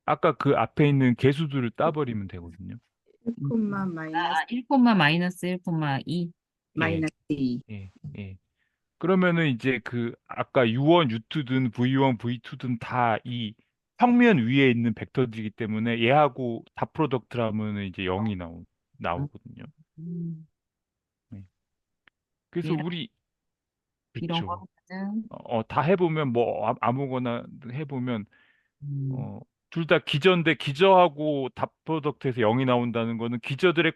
아까 그 앞에 있는 개수들을 따버리면 되거든요. 1, 마이너스 1, 마이너스 1, 2. 마이너스 2. 예, 예. 그러면은 이제 그 아까 U1, U2든 V1, V2든 다 이 평면 위에 있는 벡터들이기 때문에 얘하고 다 프로덕트라면은 이제 0이 나오거든요. 음, 예. 그래서 얘랑 우리 이런 그쵸. 거는 다 해보면 뭐 아무거나 해보면 음, 어, 둘 다 기저인데 기저하고 답 프로덕트에서 0이 나온다는 거는 기저들의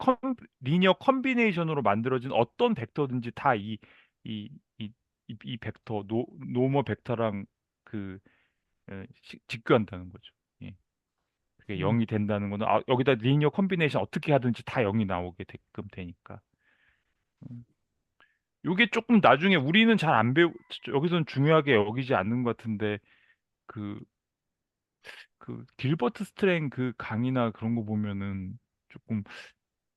리니어 컨비네이션으로 만들어진 어떤 벡터든지 다 이, 이 벡터, 노머 벡터랑 그, 직교한다는 거죠. 예. 그게 음, 0이 된다는 거는, 여기다 리니어 컨비네이션 어떻게 하든지 다 0이 나오게 되끔 되니까. 음. 요게 조금 나중에 우리는 잘 안 여기서는 중요하게 여기지 않는 것 같은데, 그, 그 길버트 스트랭 그 강의나 그런 거 보면은 조금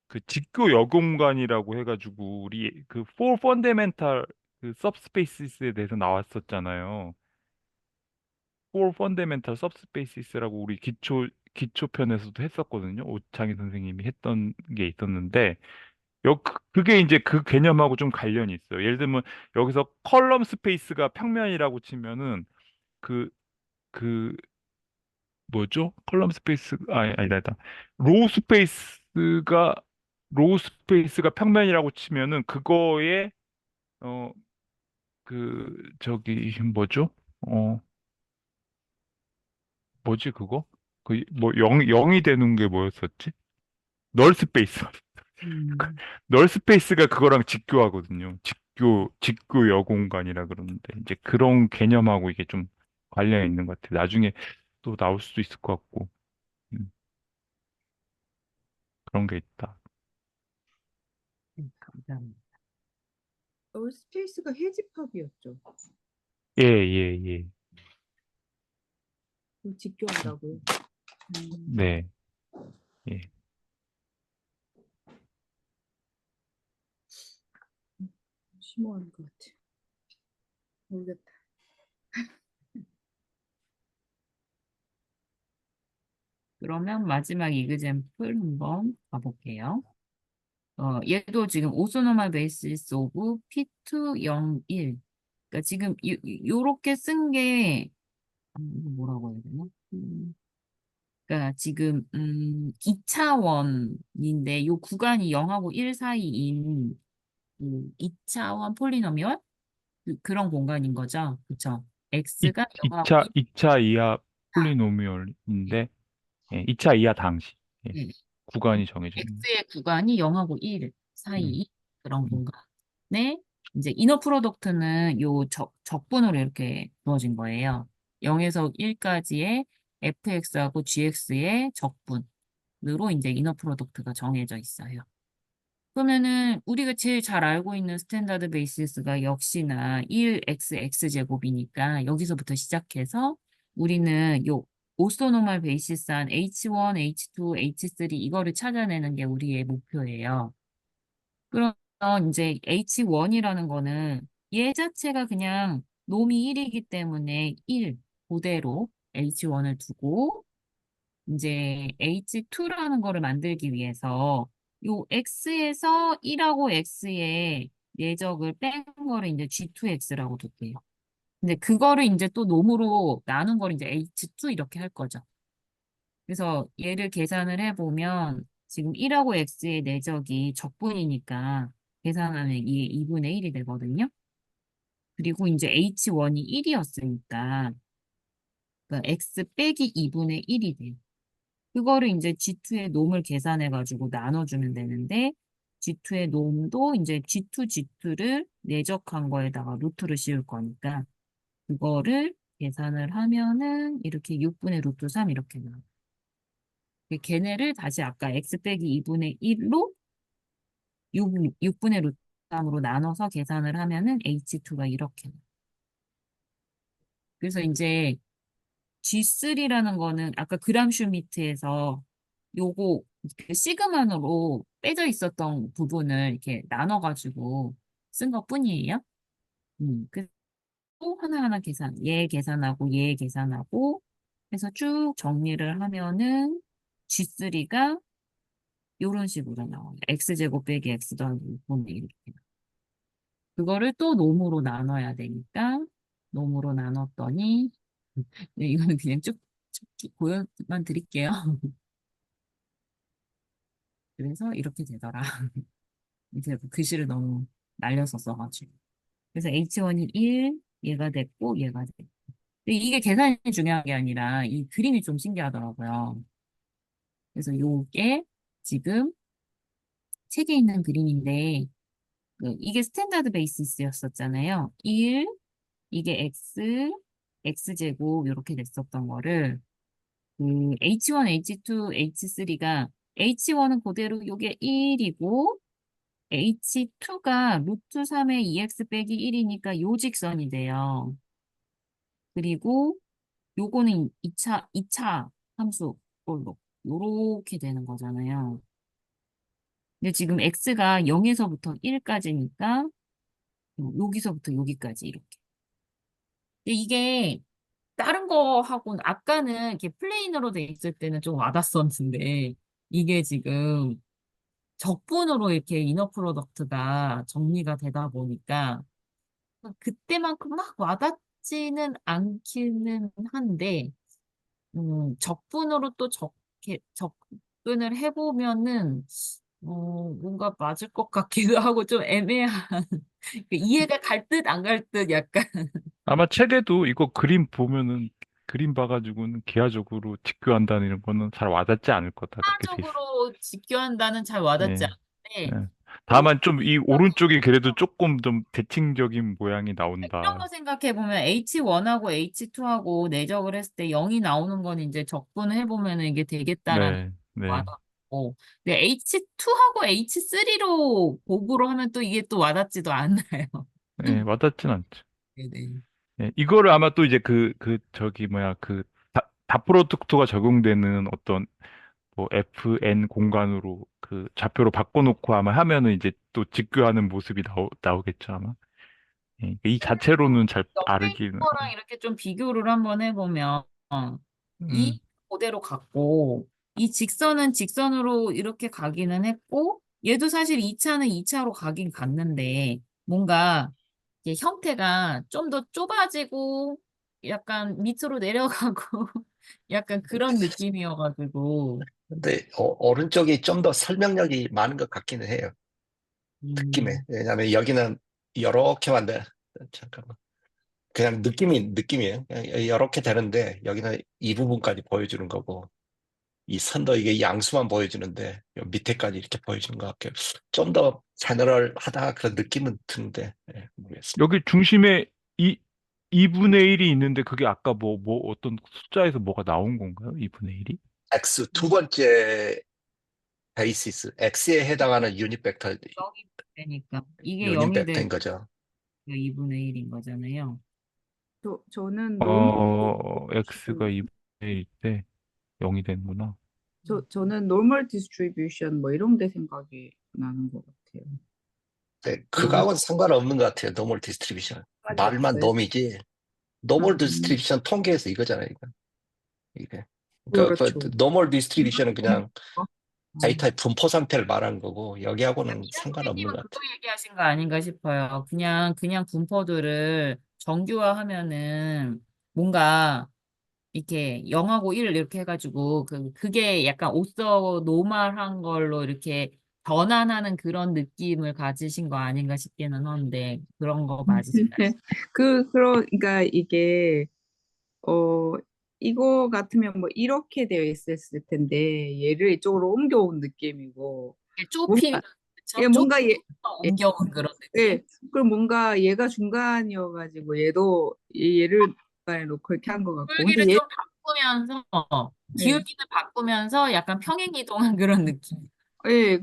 그 직교 여공간이라고 해가지고 우리 그 four fundamental 그 subspaces에 대해서 나왔었잖아요. four fundamental subspaces라고 우리 기초편에서도 했었거든요. 오창희 선생님이 했던 게 있었는데 그게 이제 그 개념하고 좀 관련이 있어요. 예를 들면 여기서 컬럼 스페이스가 평면이라고 치면은 그 그 뭐죠? 컬럼 스페이스 아니다. 로우 스페이스가 로우 스페이스가 평면이라고 치면은 그거에 저기 뭐죠? 어 뭐지 그거? 그 뭐 0이 되는 게 뭐였었지? 널 스페이스. 음, 널 스페이스가 그거랑 직교하거든요. 직교 여공간이라 그러는데 이제 그런 개념하고 이게 좀 관련이 있는 것 같아요. 나중에 또 나올 수도 있을 것 같고 음, 그런 게 있다. 감사합니다. 스페이스가 해집합이었죠. 예, 예, 예. 그걸 직교한다고요. 네. 예. 심오한 것 같아. 모르겠다. 그러면 마지막 이그잼플 한번 가볼게요. 얘도 지금 오소노말 베이시스 오브 P201. 그러니까 지금 요렇게 쓴 게, 이거 뭐라고 해야 되나? 그러니까 지금 2차원인데 요 구간이 0하고 1 사이인 그 2차원 폴리노미얼 그런 공간인 거죠. 그쵸? x가 0하고 2차 이하 폴리노미얼인데, 예, 2차 이하 당시, 예, 2. 구간이 정해져 있는. x의 구간이 0하고 1 음, 사이 그런 음, 공간에 이제 이너 프로덕트는 요 적분으로 이렇게 주어진 거예요. 0에서 1까지의 fx하고 gx의 적분으로 이제 이너 프로덕트가 정해져 있어요. 그러면은 우리가 제일 잘 알고 있는 스탠다드 베이시스가 역시나 1xx 제곱이니까 여기서부터 시작해서 우리는 요 오소노멀 베이시스한 H1, H2, H3 이거를 찾아내는 게 우리의 목표예요. 그러면 이제 H1이라는 거는 얘 자체가 그냥 놈이 1이기 때문에 1 그대로 H1을 두고 이제 H2라는 거를 만들기 위해서 요 X에서 1하고 X의 내적을 뺀 거를 이제 G2X라고 둘게요. 근데 그거를 이제 또 놈으로 나눈 거를 이제 H2 이렇게 할 거죠. 그래서 얘를 계산을 해보면 지금 1하고 X의 내적이 적분이니까 계산하면 이게 2분의 1이 되거든요. 그리고 이제 H1이 1이었으니까 X 빼기 2분의 1이 돼요. 그거를 이제 G2의 놈을 계산해가지고 나눠주면 되는데, G2의 놈도 이제 G2, G2를 내적한 거에다가 루트를 씌울 거니까, 그거를 계산을 하면은 이렇게 6분의 루트 3 이렇게 나와요. 걔네를 다시 아까 x 빼기 2분의 1로 6분의 루트 3으로 나눠서 계산을 하면은 H2가 이렇게 나와요. 그래서 이제 G3라는 거는 아까 그람 슈미트에서 요거 그 시그만으로 빼져 있었던 부분을 이렇게 나눠가지고 쓴 것뿐이에요. 그래서 또 하나하나 얘 계산하고 얘 계산하고 해서 쭉 정리를 하면은 G3가 이런 식으로 나와요. X제곱 빼기 X 더하기 6분의 1. 그거를 또 놈으로 나눠야 되니까 놈으로 나눴더니 네, 이거는 그냥 쭉 보여만 드릴게요. 그래서 이렇게 되더라. 이제 글씨를 너무 날려서 써가지고. 그래서 H1이 1, 얘가 됐고 얘가 됐고. 근데 이게 계산이 중요한 게 아니라 이 그림이 좀 신기하더라고요. 그래서 요게 지금 책에 있는 그림인데 이게 스탠다드 베이시스였었잖아요. 1, 이게 X, X제곱 이렇게 됐었던 거를 H1, H2, H3가 H1은 그대로 요게 1이고 H2가 루트 3의 2X 빼기 1이니까 요 직선이 돼요. 그리고 요거는 2차 함수 꼴로 요렇게 되는 거잖아요. 근데 지금 X가 0에서부터 1까지니까 여기서부터 여기까지 이렇게. 근데 이게 다른 거하고는 아까는 이렇게 플레인으로 돼 있을 때는 좀 와닿았었는데 이게 지금 적분으로 이렇게 이너 프로덕트가 정리가 되다 보니까 그때만큼 막 와닿지는 않기는 한데 적분으로 또 접근을 해보면은 뭔가 맞을 것 같기도 하고 좀 애매한 이해가 갈 듯 안 갈 듯 약간 아마 책에도 이거 그림 보면은 그림 봐가지고는 기하적으로 직교한다는 이런 거는 잘 와닿지 않을 거다. 그렇게 돼 있어. 하나적으로 직교한다는 잘 와닿지 예. 않는데 예. 또 다만 좀 이 오른쪽이 그래도 조금 좀 대칭적인 모양이 이런 거 나온다. 생각해 보면 H1하고 H2하고 내적을 했을 때 0이 나오는 건 이제 적분을 해보면 이게 되겠다라는 네, 네, 와닿고 근데 H2하고 H3로 곱으로 하면 또 이게 또 와닿지도 않나요? 예, 와닿진 않죠. 네네. 예, 이거를 아마 또 이제 저기 뭐야, 다프로토가 적용되는 어떤 뭐 FN 공간으로 그 좌표로 바꿔놓고 아마 하면은 이제 또 직교하는 모습이 나오겠죠, 아마. 예, 이 자체로는 잘 옆에 있는 알기는. 거랑 이렇게 좀 비교를 한번 해보면 음, 이 그대로 갔고 이 직선은 직선으로 이렇게 가기는 했고 얘도 사실 2차는 2차로 가긴 갔는데 뭔가 이게 형태가 좀 더 좁아지고 약간 밑으로 내려가고 약간 그런 느낌이어가지고 근데 오른쪽이 좀 더 설명력이 많은 것 같기는 해요. 느낌에. 음, 왜냐하면 여기는 이렇게 만들 잠깐만. 그냥 느낌이에요. 그냥 이렇게 되는데 여기는 이 부분까지 보여주는 거고 이 선도 이게 양수만 보여주는데 요 밑에까지 이렇게 보여주는 것 같아요. 좀 더 제너럴하다 그런 느낌은 드는데 모르겠습니다. 여기 중심에 이 2분의 1이 있는데 그게 아까 어떤 숫자에서 뭐가 나온 건가요? 2분의 1이? X 두 번째 베이시스 X에 해당하는 유닛 벡터 여기 되니까 이게 유닛 0이 벡터인 되고 거죠. 2분의 1인 거잖아요. 저는 노멀 X가 2분의 1일 때 0이 되는구나. 저는 노멀 디스트리뷰션 뭐 이런 게 생각이 나는 것 같아요. 네, 노멀 그거하고는 상관없는 것 같아요. 노멀 디스트리뷰션. 까지 말만 없어요. 놈이지. 노멀 음, 디스트리뷰션 통계에서 이거잖아요. 이게. 그러니까 그렇죠. 노멀 디스트리뷰션은 그냥 음. 데이터의 분포 상태를 말하는 거고 여기하고는 상관없는 피아노님은 것 그거 같아요. 얘기하신 거 아닌가 싶어요. 그냥 분포들을 정규화하면은 뭔가 이렇게 0하고 1 이렇게 해가지고 그게 약간 오서 노멀한 걸로 이렇게 전환하는 그런 느낌을 가지신 거 아닌가 싶기는 한데 그런 거 맞으신가요? 그러니까 이게 어 이거 같으면 뭐 이렇게 되어 있었을 텐데 얘를 이쪽으로 옮겨온 느낌이고 이렇게 좁히면 뭔가 그쵸? 얘 좁혀서 뭔가 예, 옮겨온 그런 느낌? 예. 그럼 뭔가 얘가 중간이어가지고 얘도 얘를 중간에 놓고 이렇게 한 것 같고 근데 기울기를 얘 좀 바꾸면서 예. 기울기를 바꾸면서 약간 평행이동한 그런 느낌. 예,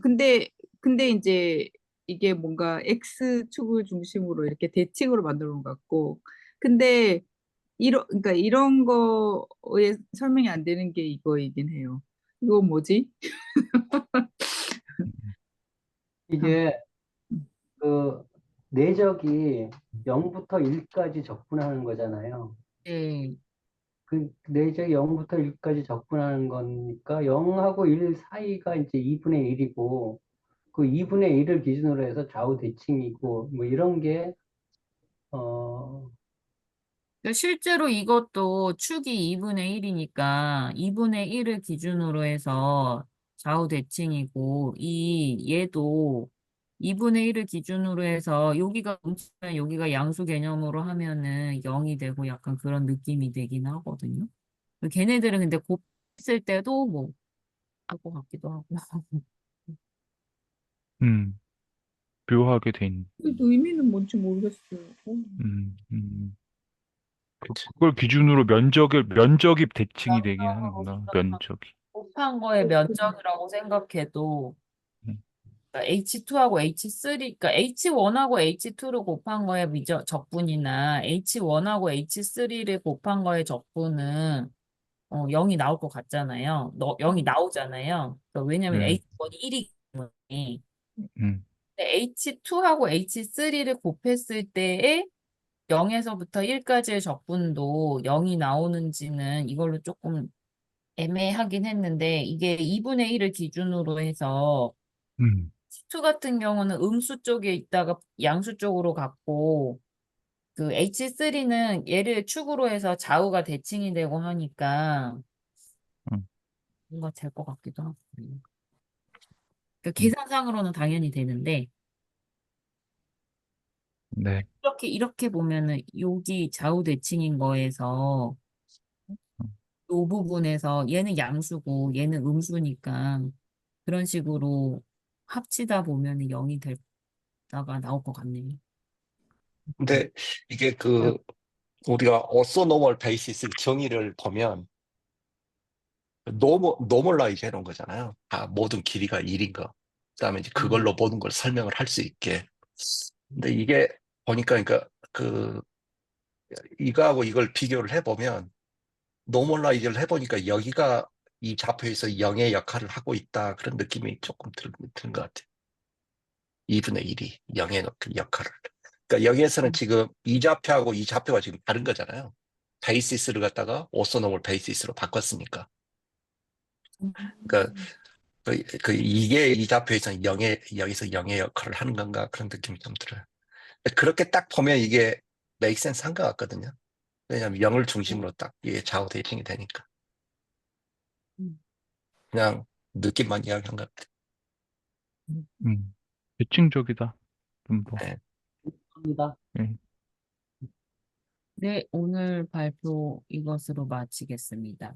근데 이제 이게 뭔가 X축을 중심으로 이렇게 대칭으로 만들어 놓은 것 같고, 근데 그러니까 이런 거에 설명이 안 되는 게 이거이긴 해요. 이거 뭐지? 아, 이게 그 내적이 0부터 1까지 적분하는 거잖아요. 네. 그 내적 0부터 1까지 적분하는 거니까 0하고 1 사이가 이제 2분의 1이고 그 2분의 1을 기준으로 해서 좌우 대칭이고 뭐 이런 게 어, 그러니까 실제로 이것도 축이 2분의 1이니까 2분의 1을 기준으로 해서 좌우 대칭이고 얘도 2분의 1을 기준으로 해서 여기가 음수면 여기가 양수 개념으로 하면은 0이 되고 약간 그런 느낌이 되긴 하거든요. 걔네들은 근데 곱했을 때도 뭐 할 것 같기도 하고. 음, 묘하게 돼 있는. 그래도 의미는 뭔지 모르겠어요. 음, 음. 그걸 기준으로 면적이 대칭이 되긴 하는구나. 면적이. 곱한 거의 면적이라고 생각해도 음, 그러니까 H2하고 H3, 그러니까 H1하고 H2를 곱한 거의 적분이나 H1하고 H3를 곱한 거의 적분은 0이 나올 것 같잖아요. 0이 나오잖아요. 그러니까 왜냐면 네. H1이 1이기 때문에. 음, H2하고 H3를 곱했을 때에 0에서부터 1까지의 적분도 0이 나오는지는 이걸로 조금 애매하긴 했는데 이게 2분의 1을 기준으로 해서 음, H2 같은 경우는 음수 쪽에 있다가 양수 쪽으로 갔고 그 H3는 얘를 축으로 해서 좌우가 대칭이 되고 하니까 음, 뭔가 될 것 같기도 하고. 그러니까 음. 계산상으로는 당연히 되는데 네. 이렇게 보면은 여기 좌우 대칭인 거에서 음, 이 부분에서 얘는 양수고 얘는 음수니까 그런 식으로 합치다 보면은 0이 되다가 나올 것 같네요. 근데 이게 그 우리가 오소노멀 베이시스 정의를 보면 노멀라이즈 해놓은 거잖아요. 다 모든 길이가 1인 거. 그다음에 이제 그걸로 모든 걸 설명을 할 수 있게. 근데 이게 보니까 그러니까 그 이거하고 이걸 비교를 해보면 노멀라이즈를 해보니까 여기가 이 좌표에서 0의 역할을 하고 있다 그런 느낌이 조금 드는 것 같아요. 2분의 1이 0의 역할을. 그러니까 여기에서는 지금 이 좌표하고 이 좌표가 지금 다른 거잖아요. 베이시스를 갖다가 오소노멀 베이시스로 바꿨으니까. 그러니까 이게 이 좌표에서는 여기서 0의 역할을 하는 건가 그런 느낌이 좀 들어요. 그렇게 딱 보면 이게 make sense 한 것 같거든요. 왜냐하면 0을 중심으로 딱 이게 좌우 대칭이 되니까. 그냥 느낌만 이야기한 것 같아요. 대칭적이다. 좀 더. 네. 합니다. 예. 네, 오늘 발표 이것으로 마치겠습니다.